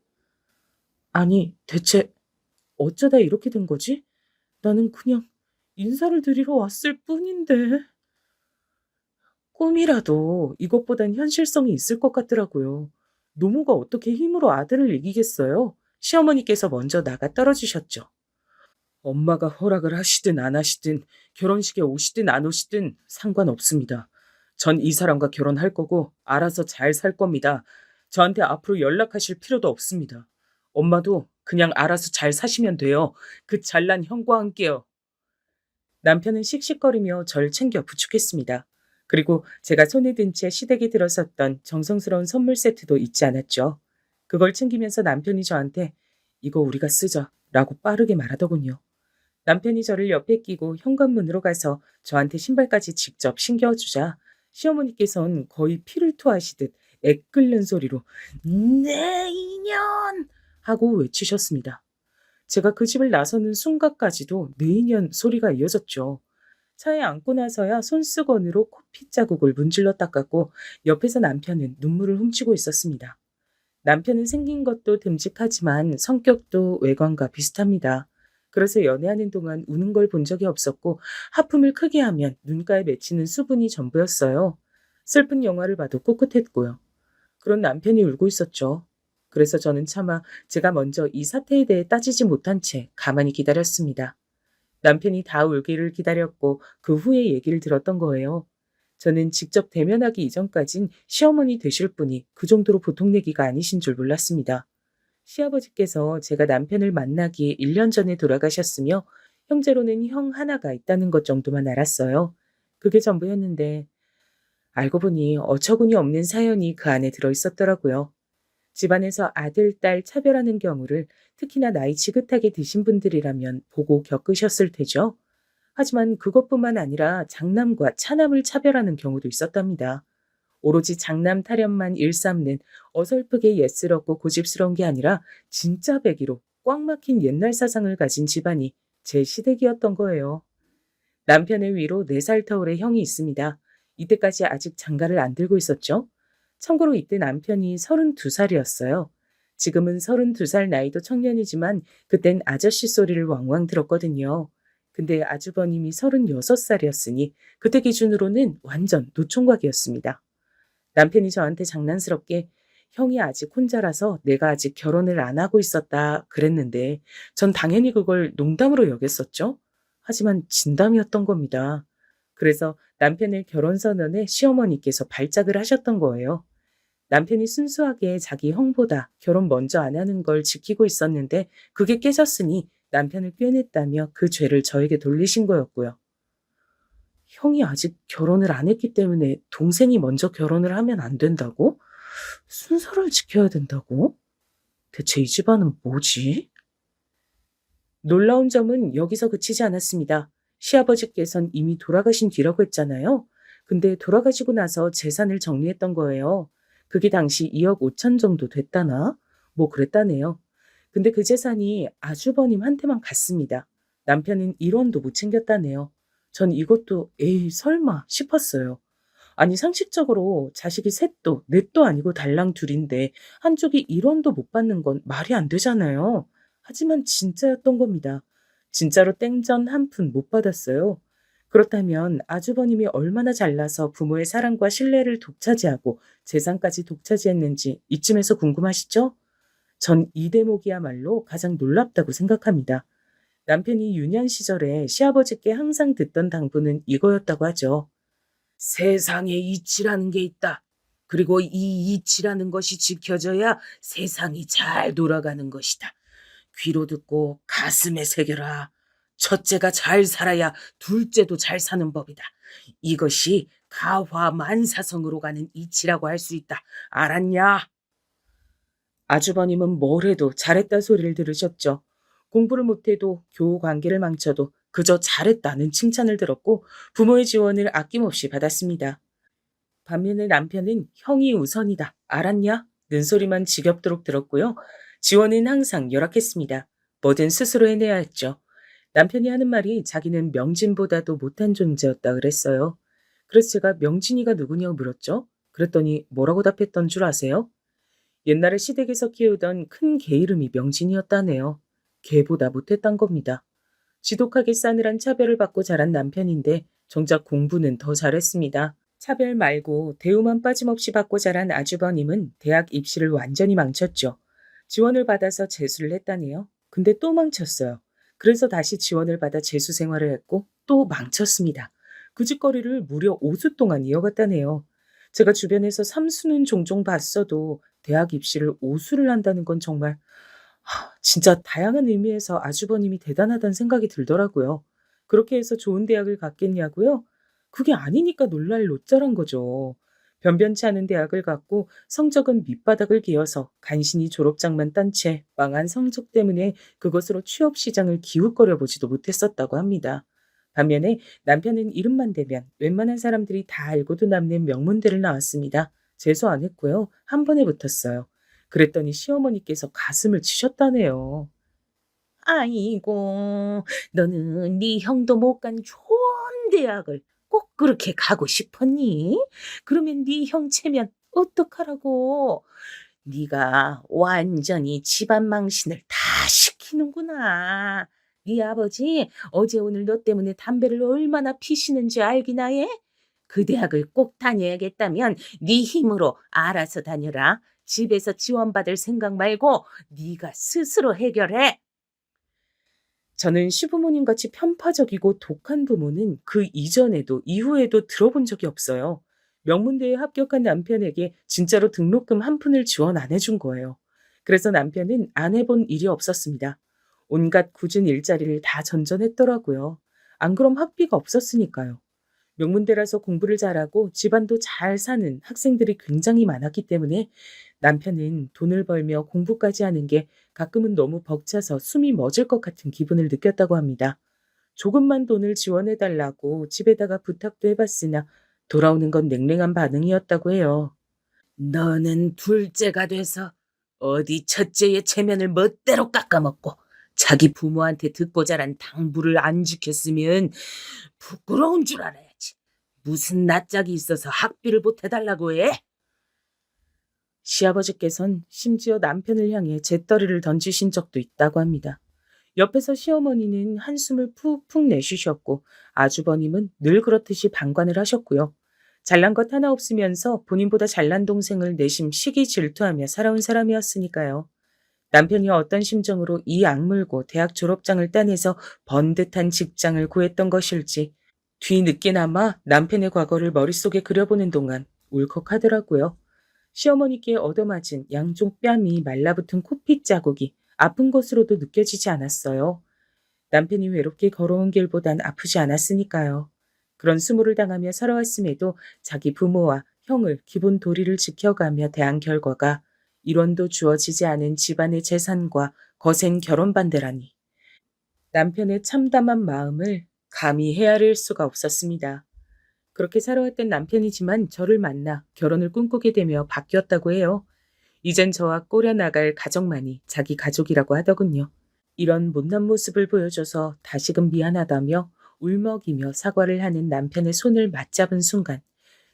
아니, 대체 어쩌다 이렇게 된 거지? 나는 그냥 인사를 드리러 왔을 뿐인데. 꿈이라도 이것보단 현실성이 있을 것 같더라고요. 노모가 어떻게 힘으로 아들을 이기겠어요? 시어머니께서 먼저 나가 떨어지셨죠. 엄마가 허락을 하시든 안 하시든 결혼식에 오시든 안 오시든 상관없습니다. 전 이 사람과 결혼할 거고 알아서 잘 살 겁니다. 저한테 앞으로 연락하실 필요도 없습니다. 엄마도 그냥 알아서 잘 사시면 돼요. 그 잘난 형과 함께요. 남편은 씩씩거리며 절 챙겨 부축했습니다. 그리고 제가 손에 든 채 시댁에 들어섰던 정성스러운 선물 세트도 잊지 않았죠. 그걸 챙기면서 남편이 저한테 이거 우리가 쓰자 라고 빠르게 말하더군요. 남편이 저를 옆에 끼고 현관문으로 가서 저한테 신발까지 직접 신겨주자 시어머니께서는 거의 피를 토하시듯 애 끓는 소리로 내 인연 하고 외치셨습니다. 제가 그 집을 나서는 순간까지도 내 인연 소리가 이어졌죠. 차에 앉고 나서야 손수건으로 코피 자국을 문질러 닦았고 옆에서 남편은 눈물을 훔치고 있었습니다. 남편은 생긴 것도 듬직하지만 성격도 외관과 비슷합니다. 그래서 연애하는 동안 우는 걸 본 적이 없었고 하품을 크게 하면 눈가에 맺히는 수분이 전부였어요. 슬픈 영화를 봐도 꿋꿋했고요. 그런 남편이 울고 있었죠. 그래서 저는 차마 제가 먼저 이 사태에 대해 따지지 못한 채 가만히 기다렸습니다. 남편이 다 울기를 기다렸고 그 후에 얘기를 들었던 거예요. 저는 직접 대면하기 이전까진 시어머니 되실 분이 그 정도로 보통 얘기가 아니신 줄 몰랐습니다. 시아버지께서 제가 남편을 만나기 1년 전에 돌아가셨으며 형제로는 형 하나가 있다는 것 정도만 알았어요. 그게 전부였는데 알고 보니 어처구니 없는 사연이 그 안에 들어있었더라고요. 집안에서 아들, 딸 차별하는 경우를 특히나 나이 지긋하게 드신 분들이라면 보고 겪으셨을 테죠. 하지만 그것뿐만 아니라 장남과 차남을 차별하는 경우도 있었답니다. 오로지 장남 타령만 일삼는 어설프게 예스럽고 고집스러운 게 아니라 진짜 배기로 꽉 막힌 옛날 사상을 가진 집안이 제 시댁이었던 거예요. 남편의 위로 4살 터울의 형이 있습니다. 이때까지 아직 장가를 안 들고 있었죠. 참고로 이때 남편이 32살이었어요. 지금은 32살 나이도 청년이지만 그땐 아저씨 소리를 왕왕 들었거든요. 근데 아주버님이 36살이었으니 그때 기준으로는 완전 노총각이었습니다. 남편이 저한테 장난스럽게 형이 아직 혼자라서 내가 아직 결혼을 안 하고 있었다 그랬는데 전 당연히 그걸 농담으로 여겼었죠. 하지만 진담이었던 겁니다. 그래서 남편의 결혼 선언에 시어머니께서 발작을 하셨던 거예요. 남편이 순수하게 자기 형보다 결혼 먼저 안 하는 걸 지키고 있었는데 그게 깨졌으니 남편을 꿰냈다며 그 죄를 저에게 돌리신 거였고요. 형이 아직 결혼을 안 했기 때문에 동생이 먼저 결혼을 하면 안 된다고? 순서를 지켜야 된다고? 대체 이 집안은 뭐지? 놀라운 점은 여기서 그치지 않았습니다. 시아버지께선 이미 돌아가신 뒤라고 했잖아요. 근데 돌아가시고 나서 재산을 정리했던 거예요. 그게 당시 2억 5천 정도 됐다나? 뭐 그랬다네요. 근데 그 재산이 아주버님한테만 갔습니다. 남편은 1원도 못 챙겼다네요. 전 이것도 에이 설마 싶었어요. 아니 상식적으로 자식이 셋도 넷도 아니고 달랑 둘인데 한쪽이 1원도 못 받는 건 말이 안 되잖아요. 하지만 진짜였던 겁니다. 진짜로 땡전 한 푼 못 받았어요. 그렇다면 아주버님이 얼마나 잘나서 부모의 사랑과 신뢰를 독차지하고 재산까지 독차지했는지 이쯤에서 궁금하시죠? 전 이 대목이야말로 가장 놀랍다고 생각합니다. 남편이 유년 시절에 시아버지께 항상 듣던 당부는 이거였다고 하죠. 세상에 이치라는 게 있다. 그리고 이 이치라는 것이 지켜져야 세상이 잘 돌아가는 것이다. 귀로 듣고 가슴에 새겨라. 첫째가 잘 살아야 둘째도 잘 사는 법이다. 이것이 가화만사성으로 가는 이치라고 할 수 있다. 알았냐? 아주버님은 뭘 해도 잘했다 소리를 들으셨죠. 공부를 못해도 교우 관계를 망쳐도 그저 잘했다는 칭찬을 들었고 부모의 지원을 아낌없이 받았습니다. 반면에 남편은 형이 우선이다. 알았냐? 는 소리만 지겹도록 들었고요. 지원은 항상 열악했습니다. 뭐든 스스로 해내야 했죠. 남편이 하는 말이 자기는 명진보다도 못한 존재였다 그랬어요. 그래서 제가 명진이가 누구냐고 물었죠. 그랬더니 뭐라고 답했던 줄 아세요? 옛날에 시댁에서 키우던 큰 개 이름이 명진이었다네요. 개보다 못했단 겁니다. 지독하게 싸늘한 차별을 받고 자란 남편인데 정작 공부는 더 잘했습니다. 차별 말고 대우만 빠짐없이 받고 자란 아주버님은 대학 입시를 완전히 망쳤죠. 지원을 받아서 재수를 했다네요. 근데 또 망쳤어요. 그래서 다시 지원을 받아 재수 생활을 했고 또 망쳤습니다. 그 짓거리를 무려 5수 동안 이어갔다네요. 제가 주변에서 3수는 종종 봤어도 대학 입시를 5수를 한다는 건 정말 진짜 다양한 의미에서 아주버님이 대단하다는 생각이 들더라고요. 그렇게 해서 좋은 대학을 갔겠냐고요? 그게 아니니까 놀랄 노짜란 거죠. 변변치 않은 대학을 갔고 성적은 밑바닥을 기어서 간신히 졸업장만 딴 채 망한 성적 때문에 그것으로 취업 시장을 기웃거려 보지도 못했었다고 합니다. 반면에 남편은 이름만 대면 웬만한 사람들이 다 알고도 남는 명문대를 나왔습니다. 재수 안 했고요. 한 번에 붙었어요. 그랬더니 시어머니께서 가슴을 치셨다네요. 아이고, 너는 네 형도 못 간 좋은 대학을 꼭 그렇게 가고 싶었니? 그러면 네 형 체면 어떡하라고? 네가 완전히 집안 망신을 다 시키는구나. 네 아버지 어제 오늘 너 때문에 담배를 얼마나 피시는지 알기나 해? 그 대학을 꼭 다녀야겠다면 네 힘으로 알아서 다녀라. 집에서 지원받을 생각 말고 네가 스스로 해결해. 저는 시부모님같이 편파적이고 독한 부모는 그 이전에도 이후에도 들어본 적이 없어요. 명문대에 합격한 남편에게 진짜로 등록금 한 푼을 지원 안 해준 거예요. 그래서 남편은 안 해본 일이 없었습니다. 온갖 굳은 일자리를 다 전전했더라고요. 안 그럼 학비가 없었으니까요. 명문대라서 공부를 잘하고 집안도 잘 사는 학생들이 굉장히 많았기 때문에 남편은 돈을 벌며 공부까지 하는 게 가끔은 너무 벅차서 숨이 멎을 것 같은 기분을 느꼈다고 합니다. 조금만 돈을 지원해 달라고 집에다가 부탁도 해봤으나 돌아오는 건 냉랭한 반응이었다고 해요. 너는 둘째가 돼서 어디 첫째의 체면을 멋대로 깎아먹고 자기 부모한테 듣고 자란 당부를 안 지켰으면 부끄러운 줄 알아야지. 무슨 낯짝이 있어서 학비를 보태달라고 해? 시아버지께선 심지어 남편을 향해 재떨이를 던지신 적도 있다고 합니다. 옆에서 시어머니는 한숨을 푹푹 내쉬셨고 아주버님은 늘 그렇듯이 방관을 하셨고요. 잘난 것 하나 없으면서 본인보다 잘난 동생을 내심 시기 질투하며 살아온 사람이었으니까요. 남편이 어떤 심정으로 이 악물고 대학 졸업장을 따내서 번듯한 직장을 구했던 것일지 뒤늦게나마 남편의 과거를 머릿속에 그려보는 동안 울컥하더라고요. 시어머니께 얻어맞은 양쪽 뺨이 말라붙은 코핏 자국이 아픈 것으로도 느껴지지 않았어요. 남편이 외롭게 걸어온 길보단 아프지 않았으니까요. 그런 수모를 당하며 살아왔음에도 자기 부모와 형을 기본 도리를 지켜가며 대한 결과가 일원도 주어지지 않은 집안의 재산과 거센 결혼 반대라니. 남편의 참담한 마음을 감히 헤아릴 수가 없었습니다. 그렇게 살아왔던 남편이지만 저를 만나 결혼을 꿈꾸게 되며 바뀌었다고 해요. 이젠 저와 꼬려 나갈 가족만이 자기 가족이라고 하더군요. 이런 못난 모습을 보여줘서 다시금 미안하다며 울먹이며 사과를 하는 남편의 손을 맞잡은 순간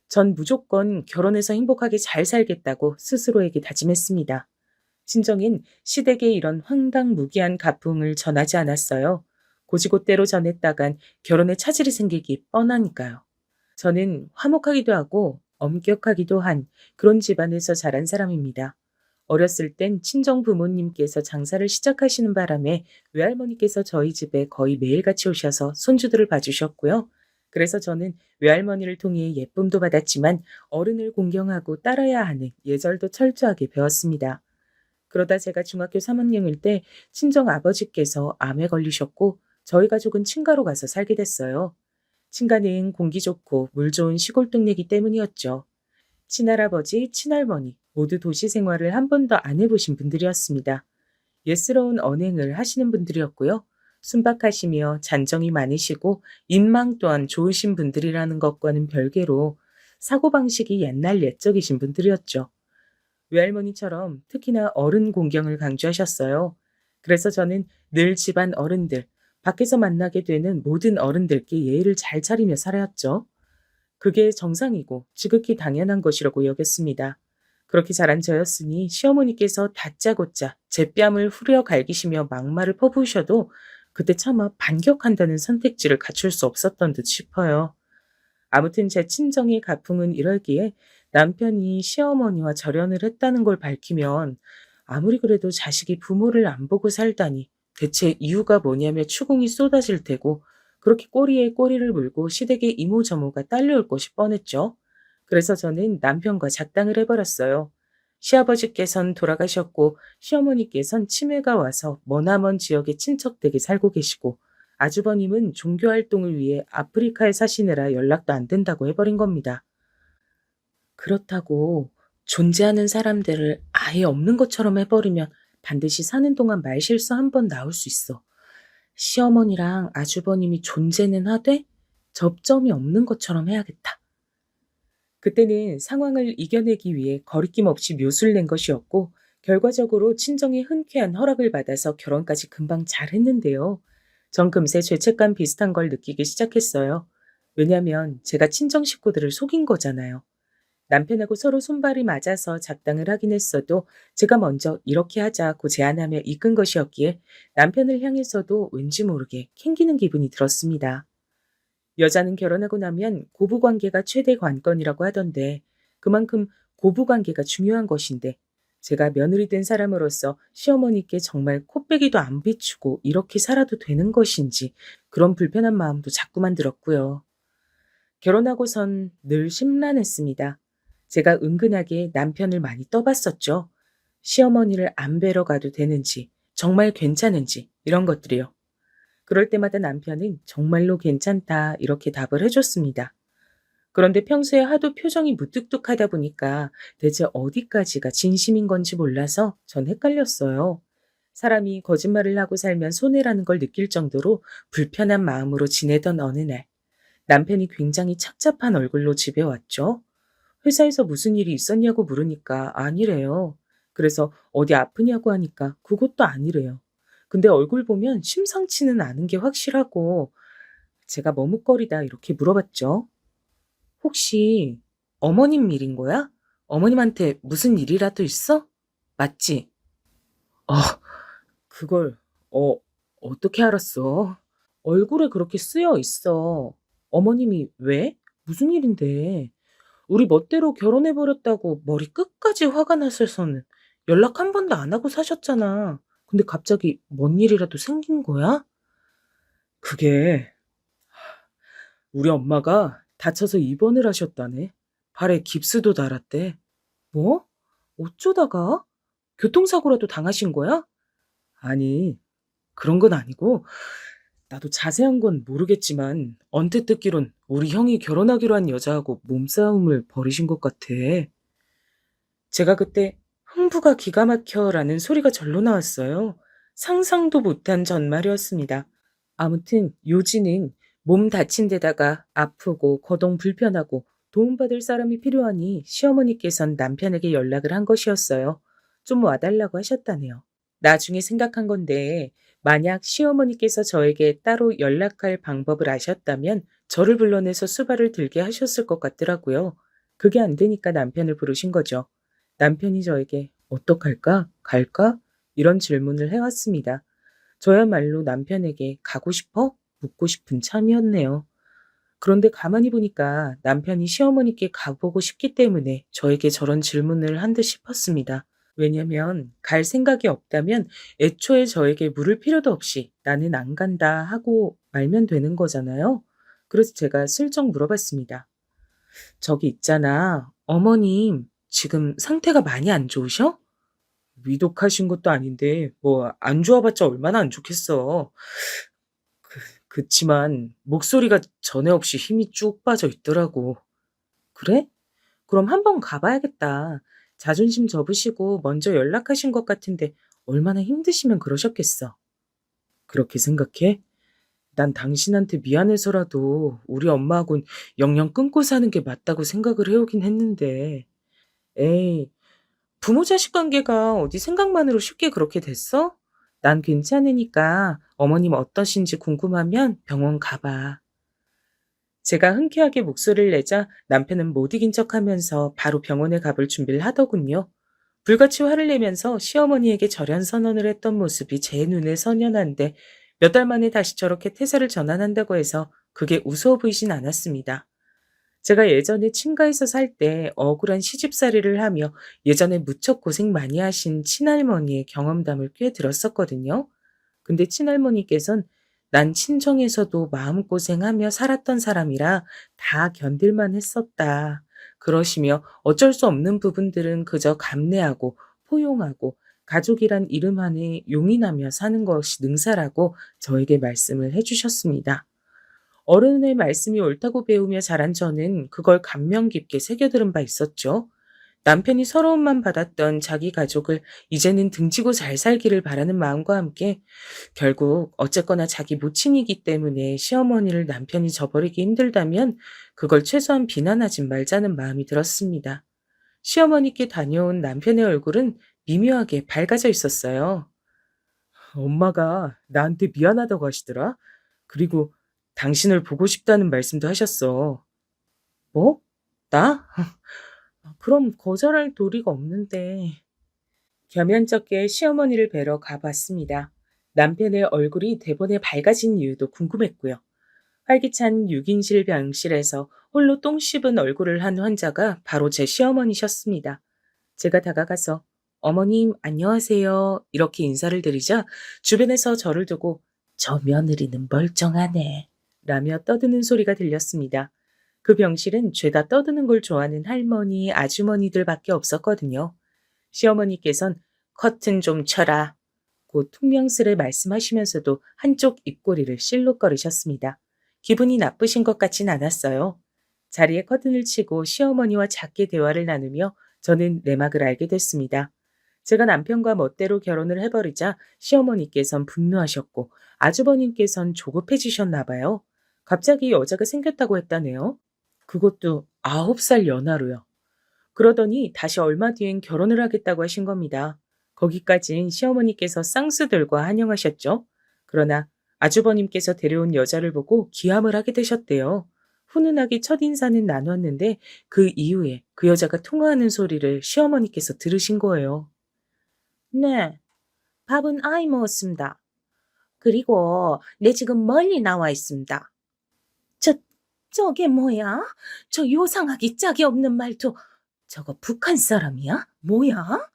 전 무조건 결혼해서 행복하게 잘 살겠다고 스스로에게 다짐했습니다. 친정인 시댁에 이런 황당무계한 가풍을 전하지 않았어요. 고지고대로 전했다간 결혼에 차질이 생기기 뻔하니까요. 저는 화목하기도 하고 엄격하기도 한 그런 집안에서 자란 사람입니다. 어렸을 땐 친정 부모님께서 장사를 시작하시는 바람에 외할머니께서 저희 집에 거의 매일같이 오셔서 손주들을 봐주셨고요. 그래서 저는 외할머니를 통해 예쁨도 받았지만 어른을 공경하고 따라야 하는 예절도 철저하게 배웠습니다. 그러다 제가 중학교 3학년일 때 친정 아버지께서 암에 걸리셨고 저희 가족은 친가로 가서 살게 됐어요. 친가는 공기 좋고 물 좋은 시골 동네이기 때문이었죠. 친할아버지, 친할머니 모두 도시 생활을 한 번도 안 해보신 분들이었습니다. 예스러운 언행을 하시는 분들이었고요. 순박하시며 잔정이 많으시고 인망 또한 좋으신 분들이라는 것과는 별개로 사고방식이 옛날 옛적이신 분들이었죠. 외할머니처럼 특히나 어른 공경을 강조하셨어요. 그래서 저는 늘 집안 어른들, 밖에서 만나게 되는 모든 어른들께 예의를 잘 차리며 살아왔죠. 그게 정상이고 지극히 당연한 것이라고 여겼습니다. 그렇게 자란 저였으니 시어머니께서 다짜고짜 제 뺨을 후려 갈기시며 막말을 퍼부으셔도 그때 차마 반격한다는 선택지를 갖출 수 없었던 듯 싶어요. 아무튼 제 친정의 가풍은 이럴기에 남편이 시어머니와 절연을 했다는 걸 밝히면 아무리 그래도 자식이 부모를 안 보고 살다니 대체 이유가 뭐냐며 추궁이 쏟아질 테고 그렇게 꼬리에 꼬리를 물고 시댁의 이모저모가 딸려올 것이 뻔했죠. 그래서 저는 남편과 작당을 해버렸어요. 시아버지께선 돌아가셨고 시어머니께선 치매가 와서 머나먼 지역의 친척 댁에 살고 계시고 아주버님은 종교 활동을 위해 아프리카에 사시느라 연락도 안 된다고 해버린 겁니다. 그렇다고 존재하는 사람들을 아예 없는 것처럼 해버리면 반드시 사는 동안 말실수 한 번 나올 수 있어. 시어머니랑 아주버님이 존재는 하되 접점이 없는 것처럼 해야겠다. 그때는 상황을 이겨내기 위해 거리낌 없이 묘수를 낸 것이었고 결과적으로 친정의 흔쾌한 허락을 받아서 결혼까지 금방 잘 했는데요. 전 금세 죄책감 비슷한 걸 느끼기 시작했어요. 왜냐면 제가 친정 식구들을 속인 거잖아요. 남편하고 서로 손발이 맞아서 작당을 하긴 했어도 제가 먼저 이렇게 하자고 제안하며 이끈 것이었기에 남편을 향해서도 왠지 모르게 캥기는 기분이 들었습니다. 여자는 결혼하고 나면 고부관계가 최대 관건이라고 하던데 그만큼 고부관계가 중요한 것인데 제가 며느리 된 사람으로서 시어머니께 정말 코빼기도 안 비추고 이렇게 살아도 되는 것인지 그런 불편한 마음도 자꾸만 들었고요. 결혼하고선 늘 심란했습니다. 제가 은근하게 남편을 많이 떠봤었죠. 시어머니를 안 뵈러 가도 되는지, 정말 괜찮은지 이런 것들이요. 그럴 때마다 남편은 정말로 괜찮다 이렇게 답을 해줬습니다. 그런데 평소에 하도 표정이 무뚝뚝하다 보니까 대체 어디까지가 진심인 건지 몰라서 전 헷갈렸어요. 사람이 거짓말을 하고 살면 손해라는 걸 느낄 정도로 불편한 마음으로 지내던 어느 날 남편이 굉장히 착잡한 얼굴로 집에 왔죠. 회사에서 무슨 일이 있었냐고 물으니까 아니래요. 그래서 어디 아프냐고 하니까 그것도 아니래요. 근데 얼굴 보면 심상치는 않은 게 확실하고 제가 머뭇거리다 이렇게 물어봤죠. 혹시 어머님 일인 거야? 어머님한테 무슨 일이라도 있어? 맞지? 아, 그걸 어떻게 알았어? 얼굴에 그렇게 쓰여 있어. 어머님이 왜? 무슨 일인데? 우리 멋대로 결혼해버렸다고 머리 끝까지 화가 났어서는 연락 한 번도 안 하고 사셨잖아. 근데 갑자기 뭔 일이라도 생긴 거야? 그게 우리 엄마가 다쳐서 입원을 하셨다네. 발에 깁스도 달았대. 뭐? 어쩌다가? 교통사고라도 당하신 거야? 아니, 그런 건 아니고 나도 자세한 건 모르겠지만 언뜻 듣기론 우리 형이 결혼하기로 한 여자하고 몸싸움을 벌이신 것 같아. 제가 그때 흥부가 기가 막혀라는 소리가 절로 나왔어요. 상상도 못한 전말이었습니다. 아무튼 요지는 몸 다친 데다가 아프고 거동 불편하고 도움받을 사람이 필요하니 시어머니께선 남편에게 연락을 한 것이었어요. 좀 와달라고 하셨다네요. 나중에 생각한 건데 만약 시어머니께서 저에게 따로 연락할 방법을 아셨다면 저를 불러내서 수발을 들게 하셨을 것 같더라고요. 그게 안 되니까 남편을 부르신 거죠. 남편이 저에게 어떡할까? 갈까? 이런 질문을 해왔습니다. 저야말로 남편에게 가고 싶어? 묻고 싶은 참이었네요. 그런데 가만히 보니까 남편이 시어머니께 가보고 싶기 때문에 저에게 저런 질문을 한 듯 싶었습니다. 왜냐면 갈 생각이 없다면 애초에 저에게 물을 필요도 없이 나는 안 간다 하고 말면 되는 거잖아요. 그래서 제가 슬쩍 물어봤습니다. 저기 있잖아. 어머님 지금 상태가 많이 안 좋으셔? 위독하신 것도 아닌데 뭐 안 좋아봤자 얼마나 안 좋겠어. 그치만 목소리가 전에 없이 힘이 쭉 빠져 있더라고. 그래? 그럼 한번 가봐야겠다. 자존심 접으시고 먼저 연락하신 것 같은데 얼마나 힘드시면 그러셨겠어. 그렇게 생각해? 난 당신한테 미안해서라도 우리 엄마하고는 영영 끊고 사는 게 맞다고 생각을 해오긴 했는데. 에이, 부모 자식 관계가 어디 생각만으로 쉽게 그렇게 됐어? 난 괜찮으니까 어머님 어떠신지 궁금하면 병원 가봐. 제가 흔쾌하게 목소리를 내자 남편은 못 이긴 척하면서 바로 병원에 가볼 준비를 하더군요. 불같이 화를 내면서 시어머니에게 절연 선언을 했던 모습이 제 눈에 선연한데 몇 달 만에 다시 저렇게 태세를 전환한다고 해서 그게 우스워 보이진 않았습니다. 제가 예전에 친가에서 살 때 억울한 시집살이를 하며 예전에 무척 고생 많이 하신 친할머니의 경험담을 꽤 들었었거든요. 근데 친할머니께선 난 친정에서도 마음고생하며 살았던 사람이라 다 견딜만 했었다. 그러시며 어쩔 수 없는 부분들은 그저 감내하고 포용하고 가족이란 이름 안에 용인하며 사는 것이 능사라고 저에게 말씀을 해주셨습니다. 어른의 말씀이 옳다고 배우며 자란 저는 그걸 감명 깊게 새겨들은 바 있었죠. 남편이 서러움만 받았던 자기 가족을 이제는 등지고 잘 살기를 바라는 마음과 함께 결국 어쨌거나 자기 모친이기 때문에 시어머니를 남편이 저버리기 힘들다면 그걸 최소한 비난하지 말자는 마음이 들었습니다. 시어머니께 다녀온 남편의 얼굴은 미묘하게 밝아져 있었어요. 엄마가 나한테 미안하다고 하시더라. 그리고 당신을 보고 싶다는 말씀도 하셨어. 뭐? 나? 그럼 거절할 도리가 없는데. 겸연쩍게 시어머니를 뵈러 가봤습니다. 남편의 얼굴이 대번에 밝아진 이유도 궁금했고요. 활기찬 6인실 병실에서 홀로 똥 씹은 얼굴을 한 환자가 바로 제 시어머니셨습니다. 제가 다가가서 어머님 안녕하세요 이렇게 인사를 드리자 주변에서 저를 두고 저 며느리는 멀쩡하네 라며 떠드는 소리가 들렸습니다. 그 병실은 죄다 떠드는 걸 좋아하는 할머니, 아주머니들밖에 없었거든요. 시어머니께선 커튼 좀 쳐라 고 퉁명스레 말씀하시면서도 한쪽 입꼬리를 실룩거리셨습니다. 기분이 나쁘신 것 같진 않았어요. 자리에 커튼을 치고 시어머니와 작게 대화를 나누며 저는 내막을 알게 됐습니다. 제가 남편과 멋대로 결혼을 해버리자 시어머니께선 분노하셨고 아주버님께선 조급해지셨나 봐요. 갑자기 여자가 생겼다고 했다네요. 그것도 9살 연하로요. 그러더니 다시 얼마 뒤엔 결혼을 하겠다고 하신 겁니다. 거기까진 시어머니께서 쌍수들과 환영하셨죠. 그러나 아주버님께서 데려온 여자를 보고 기함을 하게 되셨대요. 훈훈하게 첫인사는 나눴는데 그 이후에 그 여자가 통화하는 소리를 시어머니께서 들으신 거예요. 네, 밥은 아이 먹었습니다. 그리고 내 지금 멀리 나와 있습니다. 저게 뭐야? 저 요상하기 짝이 없는 말투. 저거 북한 사람이야? 뭐야?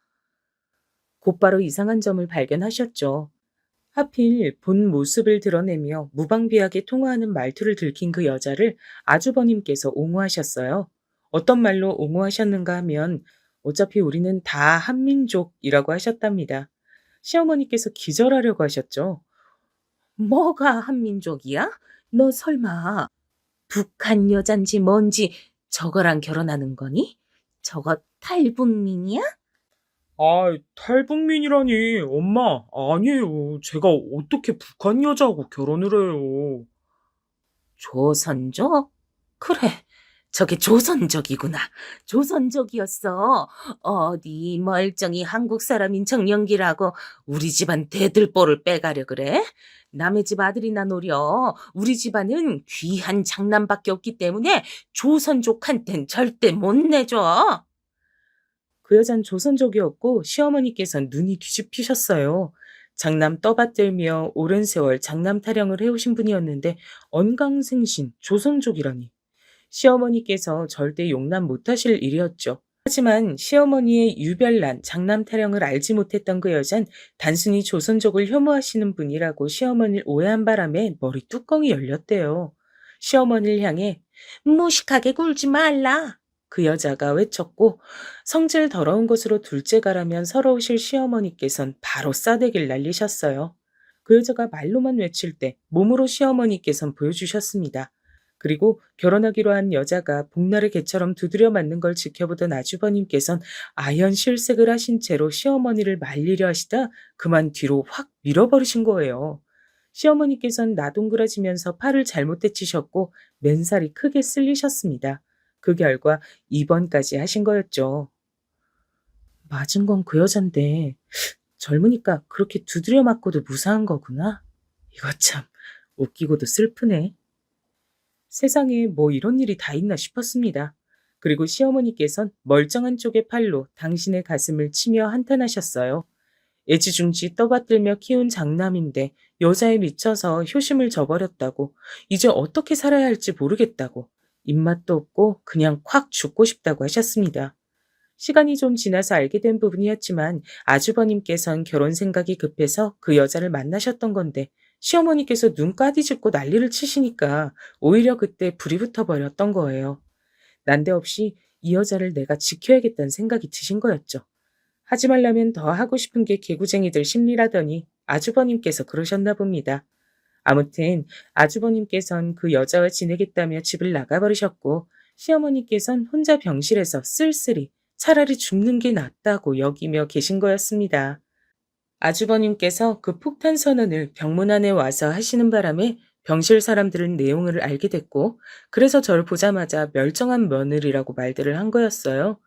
곧바로 이상한 점을 발견하셨죠. 하필 본 모습을 드러내며 무방비하게 통화하는 말투를 들킨 그 여자를 아주버님께서 옹호하셨어요. 어떤 말로 옹호하셨는가 하면 어차피 우리는 다 한민족이라고 하셨답니다. 시어머니께서 기절하려고 하셨죠. 뭐가 한민족이야? 너 설마 북한 여잔지 뭔지 저거랑 결혼하는 거니? 저거 탈북민이야? 탈북민이라니, 엄마, 아니에요. 제가 어떻게 북한 여자하고 결혼을 해요. 조선족? 그래, 저게 조선족이구나. 조선족이었어. 어디 멀쩡히 한국 사람인 척 연기라고 우리 집안 대들보를 빼가려 그래? 남의 집 아들이나 노려. 우리 집안은 귀한 장남밖에 없기 때문에 조선족한텐 절대 못 내줘. 그 여잔 조선족이었고 시어머니께선 눈이 뒤집히셨어요. 장남 떠받들며 오랜 세월 장남 타령을 해오신 분이었는데 언강생신 조선족이라니. 시어머니께서 절대 용납 못하실 일이었죠. 하지만 시어머니의 유별난 장남 타령을 알지 못했던 그 여잔 단순히 조선족을 혐오하시는 분이라고 시어머니를 오해한 바람에 머리 뚜껑이 열렸대요. 시어머니를 향해 무식하게 굴지 말라. 그 여자가 외쳤고 성질 더러운 것으로 둘째가라면 서러우실 시어머니께선 바로 싸대기를 날리셨어요. 그 여자가 말로만 외칠 때 몸으로 시어머니께선 보여주셨습니다. 그리고 결혼하기로 한 여자가 복날의 개처럼 두드려 맞는 걸 지켜보던 아주버님께선 아연 실색을 하신 채로 시어머니를 말리려 하시다 그만 뒤로 확 밀어버리신 거예요. 시어머니께선 나동그라지면서 팔을 잘못 데치셨고 맨살이 크게 쓸리셨습니다. 그 결과 입원까지 하신 거였죠. 맞은 건 그 여잔데 젊으니까 그렇게 두드려 맞고도 무사한 거구나. 이거 참 웃기고도 슬프네. 세상에 뭐 이런 일이 다 있나 싶었습니다. 그리고 시어머니께선 멀쩡한 쪽의 팔로 당신의 가슴을 치며 한탄하셨어요. 애지중지 떠받들며 키운 장남인데 여자에 미쳐서 효심을 저버렸다고, 이제 어떻게 살아야 할지 모르겠다고, 입맛도 없고 그냥 콱 죽고 싶다고 하셨습니다. 시간이 좀 지나서 알게 된 부분이었지만 아주버님께선 결혼 생각이 급해서 그 여자를 만나셨던 건데 시어머니께서 눈 까디집고 난리를 치시니까 오히려 그때 불이 붙어버렸던 거예요. 난데없이 이 여자를 내가 지켜야겠다는 생각이 드신 거였죠. 하지 말라면 더 하고 싶은 게 개구쟁이들 심리라더니 아주버님께서 그러셨나 봅니다. 아무튼 아주버님께선 그 여자와 지내겠다며 집을 나가버리셨고 시어머니께선 혼자 병실에서 쓸쓸히 차라리 죽는 게 낫다고 여기며 계신 거였습니다. 아주버님께서 그 폭탄 선언을 병문 안에 와서 하시는 바람에 병실 사람들은 내용을 알게 됐고 그래서 저를 보자마자 멀쩡한 며느리라고 말들을 한 거였어요.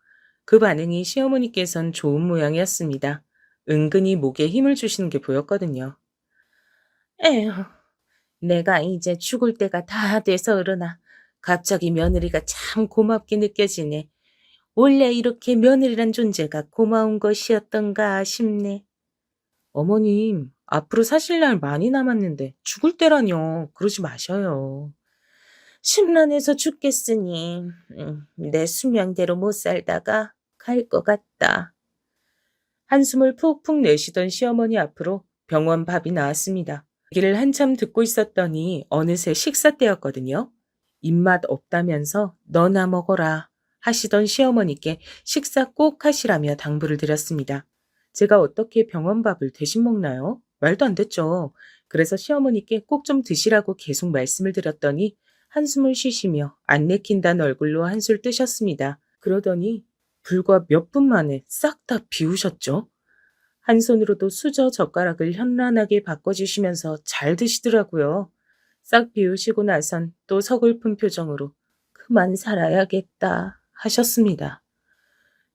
그 반응이 시어머니께선 좋은 모양이었습니다. 은근히 목에 힘을 주시는 게 보였거든요. 에휴, 내가 이제 죽을 때가 다 돼서 그러나 갑자기 며느리가 참 고맙게 느껴지네. 원래 이렇게 며느리란 존재가 고마운 것이었던가 싶네. 어머님, 앞으로 사실 날 많이 남았는데 죽을 때라뇨. 그러지 마셔요. 심란해서 죽겠으니 내 수명대로 못 살다가 갈 것 같다. 한숨을 푹푹 내쉬던 시어머니 앞으로 병원 밥이 나왔습니다. 얘기를 한참 듣고 있었더니 어느새 식사 때였거든요. 입맛 없다면서 너나 먹어라 하시던 시어머니께 식사 꼭 하시라며 당부를 드렸습니다. 제가 어떻게 병원 밥을 대신 먹나요? 말도 안 됐죠. 그래서 시어머니께 꼭 좀 드시라고 계속 말씀을 드렸더니 한숨을 쉬시며 안 내킨다는 얼굴로 한술 뜨셨습니다. 그러더니 불과 몇 분 만에 싹 다 비우셨죠. 한 손으로도 수저 젓가락을 현란하게 바꿔주시면서 잘 드시더라고요. 싹 비우시고 나선 또 서글픈 표정으로 그만 살아야겠다 하셨습니다.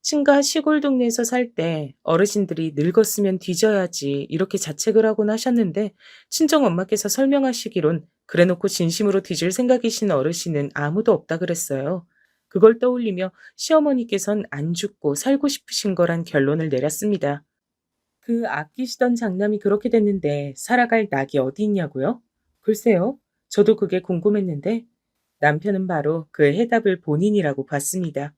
친가 시골 동네에서 살 때 어르신들이 늙었으면 뒤져야지 이렇게 자책을 하곤 하셨는데 친정엄마께서 설명하시기론 그래놓고 진심으로 뒤질 생각이신 어르신은 아무도 없다 그랬어요. 그걸 떠올리며 시어머니께선 안 죽고 살고 싶으신 거란 결론을 내렸습니다. 그 아끼시던 장남이 그렇게 됐는데 살아갈 낙이 어디 있냐고요? 글쎄요. 저도 그게 궁금했는데 남편은 바로 그 해답을 본인이라고 봤습니다.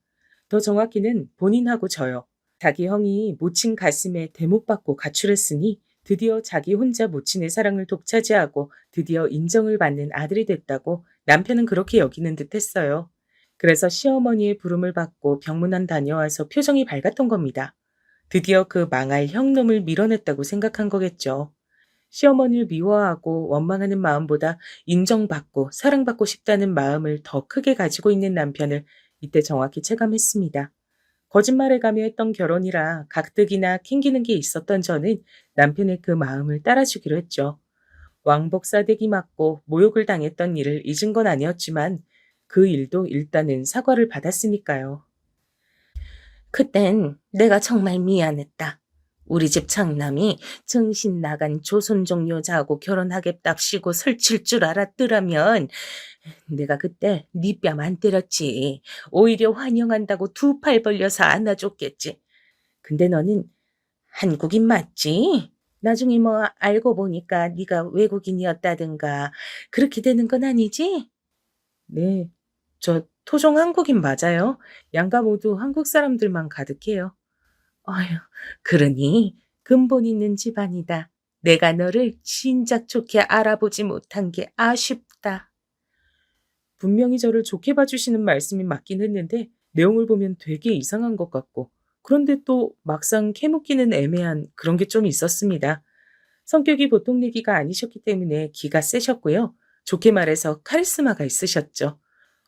더 정확히는 본인하고 저요. 자기 형이 모친 가슴에 대못받고 가출했으니 드디어 자기 혼자 모친의 사랑을 독차지하고 드디어 인정을 받는 아들이 됐다고 남편은 그렇게 여기는 듯 했어요. 그래서 시어머니의 부름을 받고 병문안 다녀와서 표정이 밝았던 겁니다. 드디어 그 망할 형놈을 밀어냈다고 생각한 거겠죠. 시어머니를 미워하고 원망하는 마음보다 인정받고 사랑받고 싶다는 마음을 더 크게 가지고 있는 남편을 이때 정확히 체감했습니다. 거짓말해가며 했던 결혼이라 가뜩이나 캥기는 게 있었던 저는 남편의 그 마음을 따라주기로 했죠. 왕복 사대기 맞고 모욕을 당했던 일을 잊은 건 아니었지만 그 일도 일단은 사과를 받았으니까요. 그땐 내가 정말 미안했다. 우리 집 장남이 정신 나간 조선족 여자하고 결혼하겠답시고 설칠 줄 알았더라면 내가 그때 네 뺨 안 때렸지. 오히려 환영한다고 두 팔 벌려서 안아줬겠지. 근데 너는 한국인 맞지? 나중에 뭐 알고 보니까 네가 외국인이었다든가 그렇게 되는 건 아니지? 네, 저 토종 한국인 맞아요. 양가 모두 한국 사람들만 가득해요. 어휴, 그러니 근본 있는 집안이다. 내가 너를 진작 좋게 알아보지 못한 게 아쉽다. 분명히 저를 좋게 봐주시는 말씀이 맞긴 했는데 내용을 보면 되게 이상한 것 같고 그런데 또 막상 캐묻기는 애매한 그런 게 좀 있었습니다. 성격이 보통 내기가 아니셨기 때문에 기가 세셨고요. 좋게 말해서 카리스마가 있으셨죠.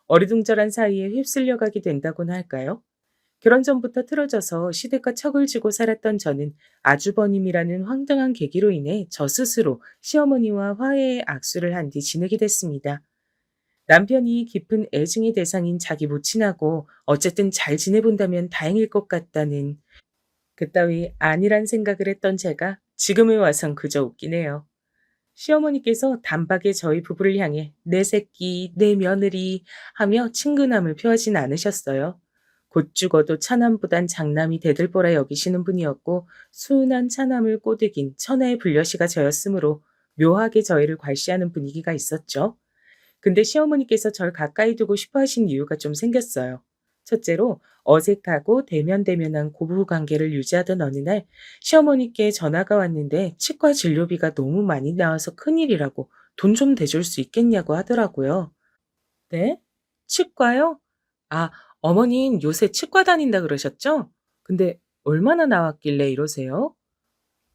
어리둥절한 사이에 휩쓸려가게 된다고나 할까요? 결혼 전부터 틀어져서 시댁과 척을 쥐고 살았던 저는 아주버님이라는 황당한 계기로 인해 저 스스로 시어머니와 화해의 악수를 한 뒤 지내게 됐습니다. 남편이 깊은 애증의 대상인 자기 모친하고 어쨌든 잘 지내본다면 다행일 것 같다는 그따위 아니란 생각을 했던 제가 지금에 와선 그저 웃기네요. 시어머니께서 단박에 저희 부부를 향해 내 새끼, 내 며느리 하며 친근함을 표하진 않으셨어요. 곧 죽어도 차남보단 장남이 대들보라 여기시는 분이었고 순한 차남을 꼬드긴 천하의 불려시가 저였으므로 묘하게 저희를 괄시하는 분위기가 있었죠. 근데 시어머니께서 절 가까이 두고 싶어 하신 이유가 좀 생겼어요. 첫째로 어색하고 대면대면한 고부부 관계를 유지하던 어느 날 시어머니께 전화가 왔는데 치과 진료비가 너무 많이 나와서 큰일이라고 돈 좀 대줄 수 있겠냐고 하더라고요. 네? 치과요? 아, 어머닌 요새 치과 다닌다 그러셨죠? 근데 얼마나 나왔길래 이러세요?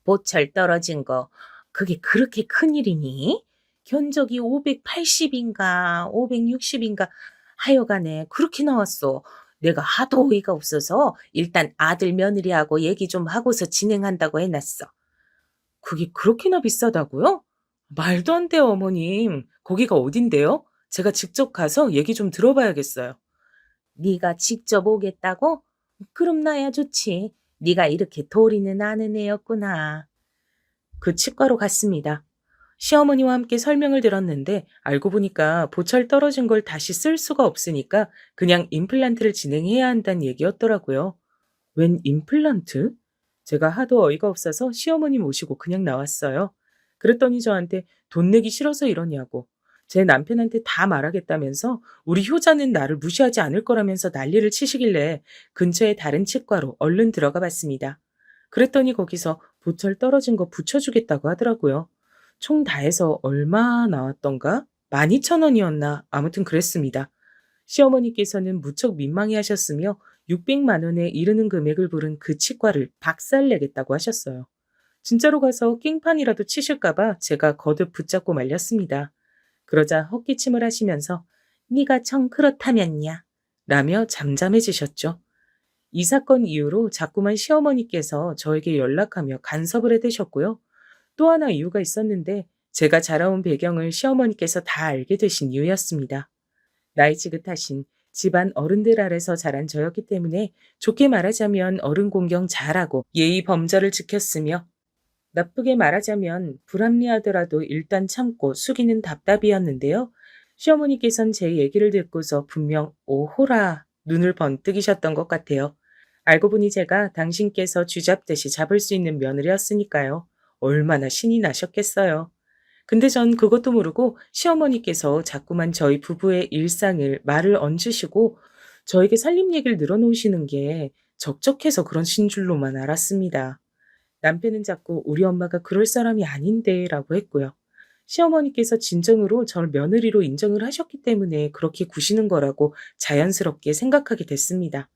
보철 떨어진 거, 그게 그렇게 큰일이니? 견적이 580인가, 560인가, 하여간에 그렇게 나왔어. 내가 하도 어이가 없어서 일단 아들 며느리하고 얘기 좀 하고서 진행한다고 해놨어. 그게 그렇게나 비싸다고요? 말도 안 돼요, 어머님. 거기가 어딘데요? 제가 직접 가서 얘기 좀 들어봐야겠어요. 네가 직접 오겠다고? 그럼 나야 좋지. 네가 이렇게 도리는 아는 애였구나. 그 치과로 갔습니다. 시어머니와 함께 설명을 들었는데 알고 보니까 보철 떨어진 걸 다시 쓸 수가 없으니까 그냥 임플란트를 진행해야 한다는 얘기였더라고요. 웬 임플란트? 제가 하도 어이가 없어서 시어머니 모시고 그냥 나왔어요. 그랬더니 저한테 돈 내기 싫어서 이러냐고. 제 남편한테 다 말하겠다면서 우리 효자는 나를 무시하지 않을 거라면서 난리를 치시길래 근처에 다른 치과로 얼른 들어가 봤습니다. 그랬더니 거기서 보철 떨어진 거 붙여주겠다고 하더라고요. 총 다 해서 얼마 나왔던가? 12,000원이었나? 아무튼 그랬습니다. 시어머니께서는 무척 민망해 하셨으며 600만 원에 이르는 금액을 부른 그 치과를 박살내겠다고 하셨어요. 진짜로 가서 깽판이라도 치실까봐 제가 거듭 붙잡고 말렸습니다. 그러자 헛기침을 하시면서 네가 정 그렇다면야 라며 잠잠해지셨죠. 이 사건 이후로 자꾸만 시어머니께서 저에게 연락하며 간섭을 해대셨고요. 또 하나 이유가 있었는데 제가 자라온 배경을 시어머니께서 다 알게 되신 이유였습니다. 나이 지긋하신 집안 어른들 아래서 자란 저였기 때문에 좋게 말하자면 어른 공경 잘하고 예의 범절을 지켰으며 나쁘게 말하자면 불합리하더라도 일단 참고 숙이는 답답이었는데요. 시어머니께선 제 얘기를 듣고서 분명 오호라 눈을 번뜩이셨던 것 같아요. 알고 보니 제가 당신께서 쥐잡듯이 잡을 수 있는 며느리였으니까요. 얼마나 신이 나셨겠어요. 근데 전 그것도 모르고 시어머니께서 자꾸만 저희 부부의 일상을 말을 얹으시고 저에게 살림 얘기를 늘어놓으시는 게 적적해서 그러신 줄로만 알았습니다. 남편은 자꾸 우리 엄마가 그럴 사람이 아닌데 라고 했고요. 시어머니께서 진정으로 저를 며느리로 인정을 하셨기 때문에 그렇게 구시는 거라고 자연스럽게 생각하게 됐습니다.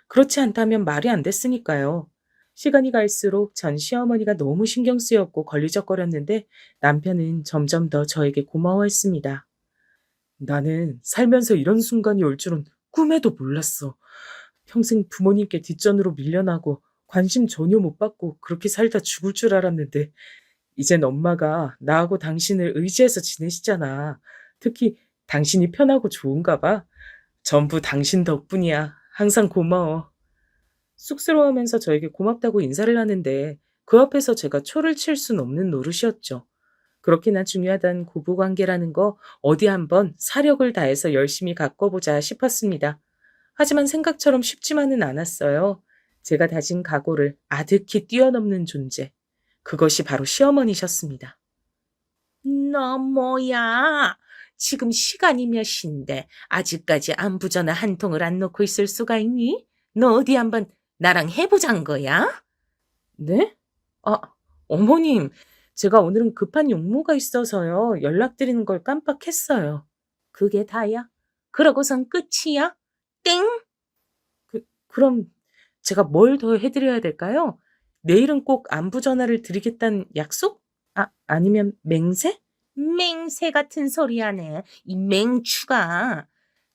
그렇지 않다면 말이 안 됐으니까요. 시간이 갈수록 전 시어머니가 너무 신경 쓰였고 걸리적거렸는데 남편은 점점 더 저에게 고마워했습니다. 나는 살면서 이런 순간이 올 줄은 꿈에도 몰랐어. 평생 부모님께 뒷전으로 밀려나고 관심 전혀 못 받고 그렇게 살다 죽을 줄 알았는데 이젠 엄마가 나하고 당신을 의지해서 지내시잖아. 특히 당신이 편하고 좋은가 봐. 전부 당신 덕분이야. 항상 고마워. 쑥스러워하면서 저에게 고맙다고 인사를 하는데 그 앞에서 제가 초를 칠 순 없는 노릇이었죠. 그렇게나 중요하단 고부관계라는 거 어디 한번 사력을 다해서 열심히 가꿔보자 싶었습니다. 하지만 생각처럼 쉽지만은 않았어요. 제가 다진 각오를 아득히 뛰어넘는 존재. 그것이 바로 시어머니셨습니다. 너 뭐야? 지금 시간이 몇 시인데 아직까지 안부 전화 한 통을 안 놓고 있을 수가 있니? 너 어디 한번 나랑 해보잔 거야? 네? 아, 어머님, 제가 오늘은 급한 용무가 있어서요. 연락드리는 걸 깜빡했어요. 그게 다야? 그러고선 끝이야? 땡? 그럼 제가 뭘 더 해드려야 될까요? 내일은 꼭 안부 전화를 드리겠다는 약속? 아니면 맹세? 맹세 같은 소리 하네. 이 맹추가.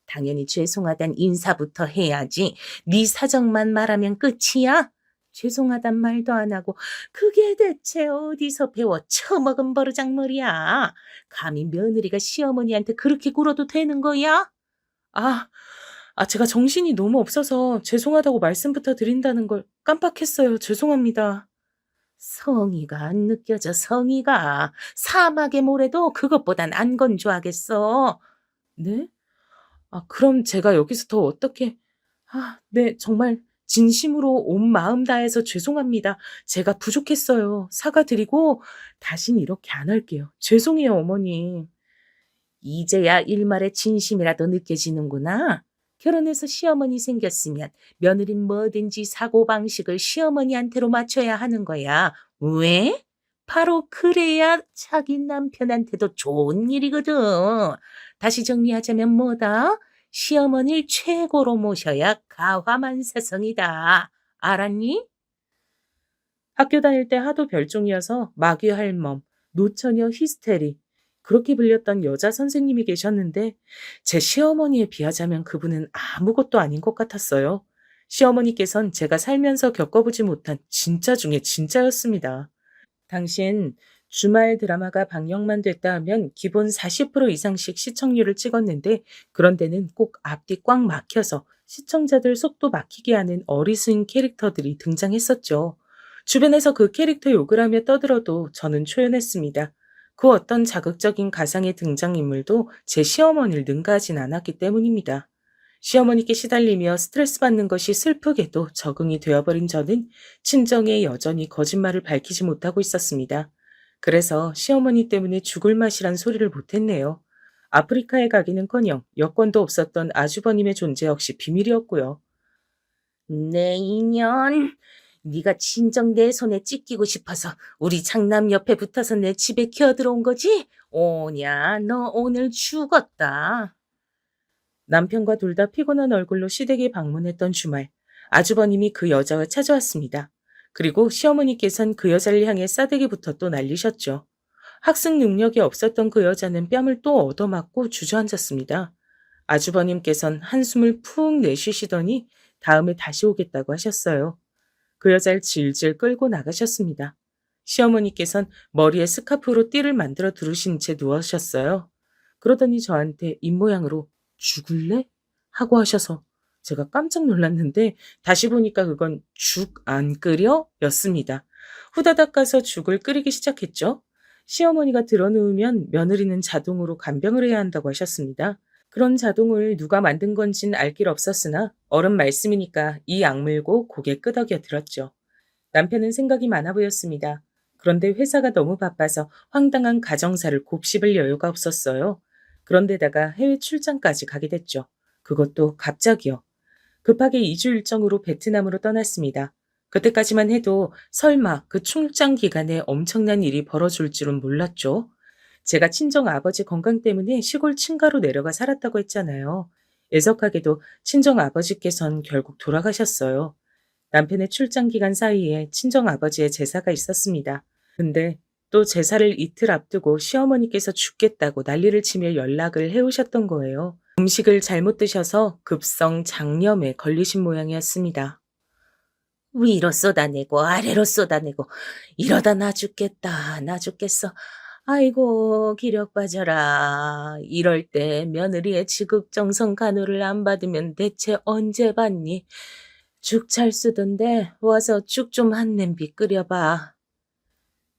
당연히 죄송하단 인사부터 해야지. 네 사정만 말하면 끝이야? 죄송하단 말도 안 하고 그게 대체 어디서 배워 처먹은 버르장머리야. 감히 며느리가 시어머니한테 그렇게 굴어도 되는 거야? 제가 정신이 너무 없어서 죄송하다고 말씀부터 드린다는 걸 깜빡했어요. 죄송합니다. 성의가 안 느껴져, 성의가. 사막의 모래도 그것보단 안 건조하겠어. 네? 그럼 제가 여기서 더 어떻게... 네, 정말 진심으로 온 마음 다해서 죄송합니다. 제가 부족했어요. 사과드리고 다신 이렇게 안 할게요. 죄송해요, 어머니. 이제야 일말의 진심이라도 느껴지는구나. 결혼해서 시어머니 생겼으면 며느린 뭐든지 사고방식을 시어머니한테로 맞춰야 하는 거야. 왜? 바로 그래야 자기 남편한테도 좋은 일이거든. 다시 정리하자면 뭐다? 시어머니를 최고로 모셔야 가화만사성이다. 알았니? 학교 다닐 때 하도 별종이어서 마귀할멈, 노처녀 히스테리, 그렇게 불렸던 여자 선생님이 계셨는데 제 시어머니에 비하자면 그분은 아무것도 아닌 것 같았어요. 시어머니께선 제가 살면서 겪어보지 못한 진짜 중에 진짜였습니다. 당시엔 주말 드라마가 방영만 됐다 하면 기본 40% 이상씩 시청률을 찍었는데 그런 데는 꼭 앞뒤 꽉 막혀서 시청자들 속도 막히게 하는 어리순 캐릭터들이 등장했었죠. 주변에서 그 캐릭터 욕을 하며 떠들어도 저는 초연했습니다. 그 어떤 자극적인 가상의 등장인물도 제 시어머니를 능가하진 않았기 때문입니다. 시어머니께 시달리며 스트레스 받는 것이 슬프게도 적응이 되어버린 저는 친정에 여전히 거짓말을 밝히지 못하고 있었습니다. 그래서 시어머니 때문에 죽을 맛이란 소리를 못했네요. 아프리카에 가기는커녕 여권도 없었던 아주버님의 존재 역시 비밀이었고요. 내 인연, 네가 진정 내 손에 찢기고 싶어서 우리 장남 옆에 붙어서 내 집에 기어들어온 거지? 오냐, 너 오늘 죽었다. 남편과 둘 다 피곤한 얼굴로 시댁에 방문했던 주말, 아주버님이 그 여자와 찾아왔습니다. 그리고 시어머니께선 그 여자를 향해 싸대기부터 또 날리셨죠. 학습 능력이 없었던 그 여자는 뺨을 또 얻어맞고 주저앉았습니다. 아주버님께선 한숨을 푹 내쉬시더니 다음에 다시 오겠다고 하셨어요. 그 여자를 질질 끌고 나가셨습니다. 시어머니께선 머리에 스카프로 띠를 만들어 두르신 채 누우셨어요. 그러더니 저한테 입모양으로 죽을래? 하고 하셔서 제가 깜짝 놀랐는데 다시 보니까 그건 죽 안 끓여? 였습니다. 후다닥 가서 죽을 끓이기 시작했죠. 시어머니가 들어누우면 며느리는 자동으로 간병을 해야 한다고 하셨습니다. 그런 자동을 누가 만든 건진 알 길 없었으나 어른 말씀이니까 이 악물고 고개 끄덕여 들었죠. 남편은 생각이 많아 보였습니다. 그런데 회사가 너무 바빠서 황당한 가정사를 곱씹을 여유가 없었어요. 그런데다가 해외 출장까지 가게 됐죠. 그것도 갑자기요. 급하게 2주 일정으로 베트남으로 떠났습니다. 그때까지만 해도 설마 그 출장 기간에 엄청난 일이 벌어질 줄은 몰랐죠. 제가 친정 아버지 건강 때문에 시골 친가로 내려가 살았다고 했잖아요. 애석하게도 친정 아버지께선 결국 돌아가셨어요. 남편의 출장 기간 사이에 친정 아버지의 제사가 있었습니다. 근데 또 제사를 이틀 앞두고 시어머니께서 죽겠다고 난리를 치며 연락을 해오셨던 거예요. 음식을 잘못 드셔서 급성 장염에 걸리신 모양이었습니다. 위로 쏟아내고 아래로 쏟아내고 이러다 나 죽겠다, 나 죽겠어. 아이고 기력 빠져라. 이럴 때 며느리의 지극정성 간호를 안 받으면 대체 언제 받니? 죽 잘 쓰던데 와서 죽 좀 한 냄비 끓여봐.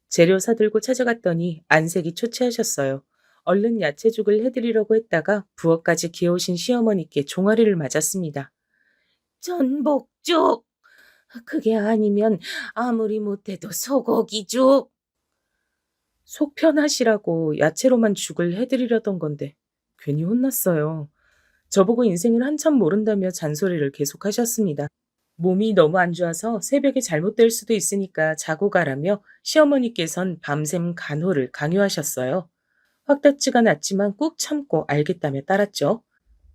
재료 사들고 찾아갔더니 안색이 초췌하셨어요. 얼른 야채죽을 해드리려고 했다가 부엌까지 기어오신 시어머니께 종아리를 맞았습니다. 전복죽! 그게 아니면 아무리 못해도 소고기죽! 속 편하시라고 야채로만 죽을 해드리려던 건데 괜히 혼났어요. 저보고 인생을 한참 모른다며 잔소리를 계속하셨습니다. 몸이 너무 안 좋아서 새벽에 잘못될 수도 있으니까 자고 가라며 시어머니께선 밤샘 간호를 강요하셨어요. 확답지가 났지만 꾹 참고 알겠다며 따랐죠.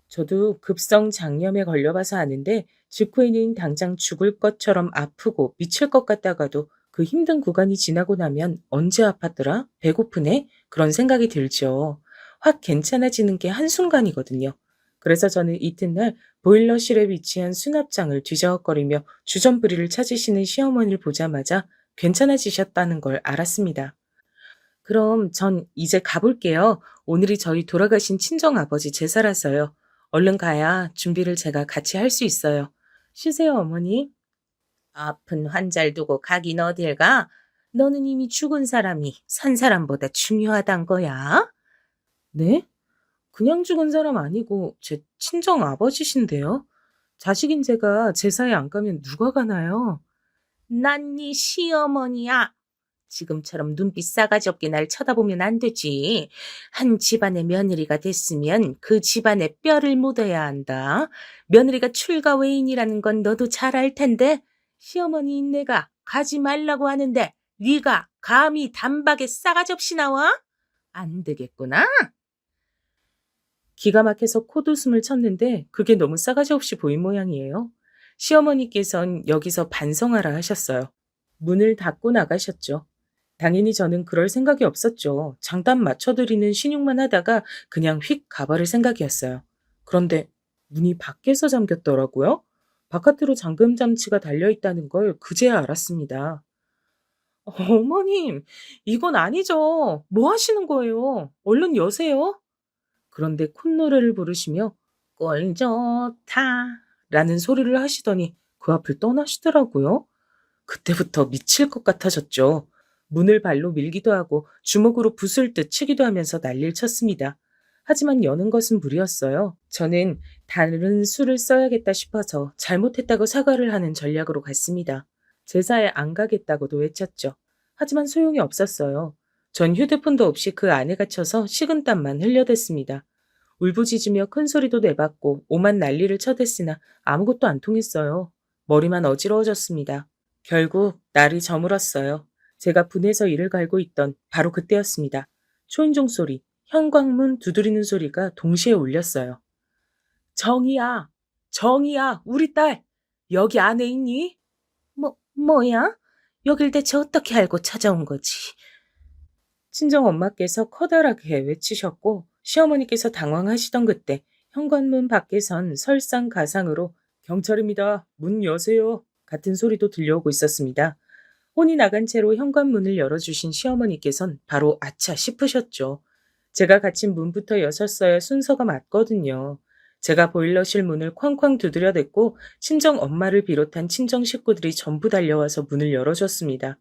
저도 급성 장염에 걸려봐서 아는데 직후에는 당장 죽을 것처럼 아프고 미칠 것 같다가도 그 힘든 구간이 지나고 나면 언제 아팠더라? 배고프네? 그런 생각이 들죠. 확 괜찮아지는 게 한순간이거든요. 그래서 저는 이튿날 보일러실에 위치한 수납장을 뒤적거리며 주전부리를 찾으시는 시어머니를 보자마자 괜찮아지셨다는 걸 알았습니다. 그럼 전 이제 가볼게요. 오늘이 저희 돌아가신 친정아버지 제사라서요. 얼른 가야 준비를 제가 같이 할 수 있어요. 쉬세요, 어머니. 아픈 환자를 두고 가긴 어딜 가? 너는 이미 죽은 사람이 산 사람보다 중요하단 거야? 네? 그냥 죽은 사람 아니고 제 친정 아버지신데요. 자식인 제가 제사에 안 가면 누가 가나요? 난 네 시어머니야. 지금처럼 눈빛 싸가지 없게 날 쳐다보면 안 되지. 한 집안의 며느리가 됐으면 그 집안의 뼈를 묻어야 한다. 며느리가 출가 외인이라는 건 너도 잘 알 텐데 시어머니인 내가 가지 말라고 하는데 네가 감히 단박에 싸가지 없이 나와? 안 되겠구나. 기가 막혀서 콧웃음을 쳤는데 그게 너무 싸가지 없이 보인 모양이에요. 시어머니께선 여기서 반성하라 하셨어요. 문을 닫고 나가셨죠. 당연히 저는 그럴 생각이 없었죠. 장단 맞춰드리는 신용만 하다가 그냥 휙 가버릴 생각이었어요. 그런데 문이 밖에서 잠겼더라고요. 바깥으로 잠금 장치가 달려있다는 걸 그제야 알았습니다. 어머님, 이건 아니죠. 뭐 하시는 거예요? 얼른 여세요. 그런데 콧노래를 부르시며 꼴 좋다 라는 소리를 하시더니 그 앞을 떠나시더라고요. 그때부터 미칠 것 같아졌죠. 문을 발로 밀기도 하고 주먹으로 부술 듯 치기도 하면서 난리를 쳤습니다. 하지만 여는 것은 무리였어요. 저는 다른 수를 써야겠다 싶어서 잘못했다고 사과를 하는 전략으로 갔습니다. 제사에 안 가겠다고도 외쳤죠. 하지만 소용이 없었어요. 전 휴대폰도 없이 그 안에 갇혀서 식은땀만 흘려댔습니다. 울부짖으며 큰 소리도 내봤고 오만 난리를 쳐댔으나 아무것도 안 통했어요. 머리만 어지러워졌습니다. 결국 날이 저물었어요. 제가 분해서 이를 갈고 있던 바로 그때였습니다. 초인종 소리, 현관문 두드리는 소리가 동시에 울렸어요. 정이야, 정이야, 우리 딸, 여기 안에 있니? 뭐야? 여길 대체 어떻게 알고 찾아온 거지? 친정 엄마께서 커다랗게 외치셨고 시어머니께서 당황하시던 그때 현관문 밖에선 설상가상으로 경찰입니다. 문 여세요. 같은 소리도 들려오고 있었습니다. 혼이 나간 채로 현관문을 열어주신 시어머니께선 바로 아차 싶으셨죠. 제가 갇힌 문부터 여셨어야 순서가 맞거든요. 제가 보일러실 문을 쾅쾅 두드려댔고 친정 엄마를 비롯한 친정 식구들이 전부 달려와서 문을 열어줬습니다.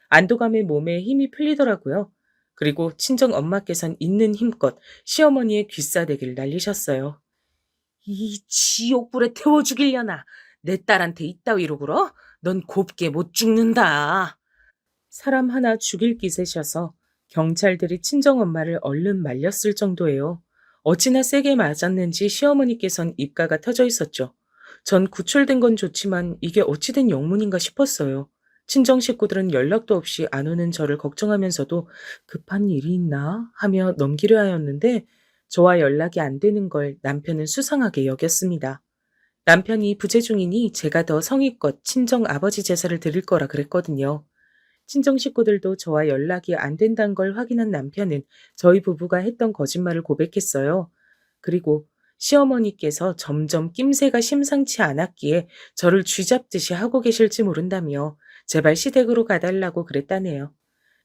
안도감에 몸에 힘이 풀리더라고요. 그리고 친정 엄마께선 있는 힘껏 시어머니의 귀싸대기를 날리셨어요. 이 지옥불에 태워 죽이려나. 내 딸한테 이따위로 굴어? 넌 곱게 못 죽는다. 사람 하나 죽일 기세셔서 경찰들이 친정엄마를 얼른 말렸을 정도예요. 어찌나 세게 맞았는지 시어머니께선 입가가 터져 있었죠. 전 구출된 건 좋지만 이게 어찌된 영문인가 싶었어요. 친정 식구들은 연락도 없이 안 오는 저를 걱정하면서도 급한 일이 있나 하며 넘기려 하였는데 저와 연락이 안 되는 걸 남편은 수상하게 여겼습니다. 남편이 부재 중이니 제가 더 성의껏 친정 아버지 제사를 드릴 거라 그랬거든요. 친정 식구들도 저와 연락이 안 된다는 걸 확인한 남편은 저희 부부가 했던 거짓말을 고백했어요. 그리고 시어머니께서 점점 낌새가 심상치 않았기에 저를 쥐잡듯이 하고 계실지 모른다며 제발 시댁으로 가달라고 그랬다네요.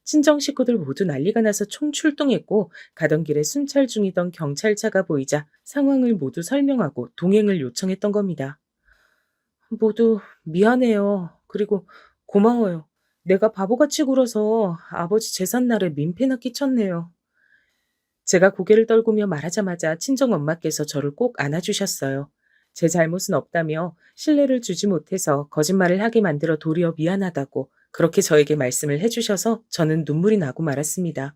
친정 식구들 모두 난리가 나서 총출동했고 가던 길에 순찰 중이던 경찰차가 보이자 상황을 모두 설명하고 동행을 요청했던 겁니다. 모두 미안해요. 그리고 고마워요. 내가 바보같이 굴어서 아버지 제삿날에 민폐나 끼쳤네요. 제가 고개를 떨구며 말하자마자 친정엄마께서 저를 꼭 안아주셨어요. 제 잘못은 없다며 신뢰를 주지 못해서 거짓말을 하게 만들어 도리어 미안하다고 그렇게 저에게 말씀을 해주셔서 저는 눈물이 나고 말았습니다.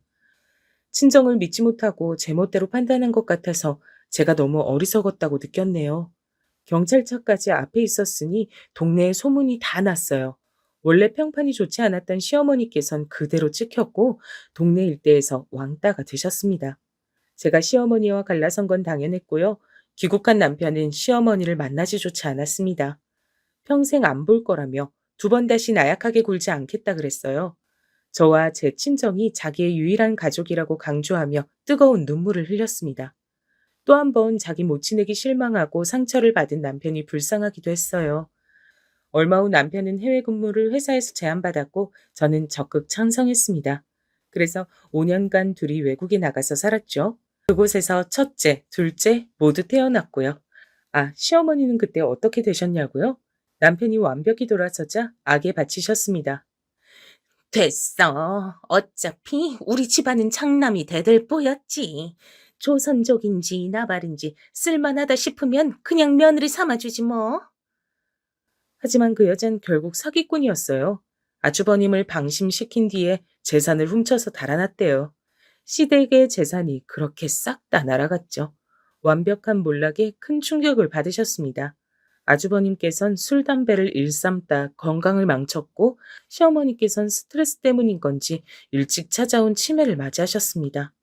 친정을 믿지 못하고 제멋대로 판단한 것 같아서 제가 너무 어리석었다고 느꼈네요. 경찰차까지 앞에 있었으니 동네에 소문이 다 났어요. 원래 평판이 좋지 않았던 시어머니께선 그대로 찍혔고 동네 일대에서 왕따가 되셨습니다. 제가 시어머니와 갈라선 건 당연했고요. 귀국한 남편은 시어머니를 만나지조차 않았습니다. 평생 안 볼 거라며 2번 다시 나약하게 굴지 않겠다 그랬어요. 저와 제 친정이 자기의 유일한 가족이라고 강조하며 뜨거운 눈물을 흘렸습니다. 또 한 번 자기 모친에게 실망하고 상처를 받은 남편이 불쌍하기도 했어요. 얼마 후 남편은 해외 근무를 회사에서 제안받았고 저는 적극 찬성했습니다. 그래서 5년간 둘이 외국에 나가서 살았죠. 그곳에서 첫째, 둘째 모두 태어났고요. 아, 시어머니는 그때 어떻게 되셨냐고요? 남편이 완벽히 돌아서자 악에 바치셨습니다. 됐어. 어차피 우리 집안은 장남이 대들보였지. 조선족인지 나발인지 쓸만하다 싶으면 그냥 며느리 삼아주지 뭐. 하지만 그 여잔 결국 사기꾼이었어요. 아주버님을 방심시킨 뒤에 재산을 훔쳐서 달아났대요. 시댁의 재산이 그렇게 싹 다 날아갔죠. 완벽한 몰락에 큰 충격을 받으셨습니다. 아주버님께선 술, 담배를 일삼다 건강을 망쳤고 시어머니께선 스트레스 때문인 건지 일찍 찾아온 치매를 맞이하셨습니다.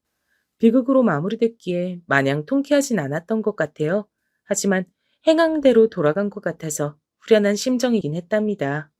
비극으로 마무리됐기에 마냥 통쾌하진 않았던 것 같아요. 하지만 행황대로 돌아간 것 같아서 후련한 심정이긴 했답니다.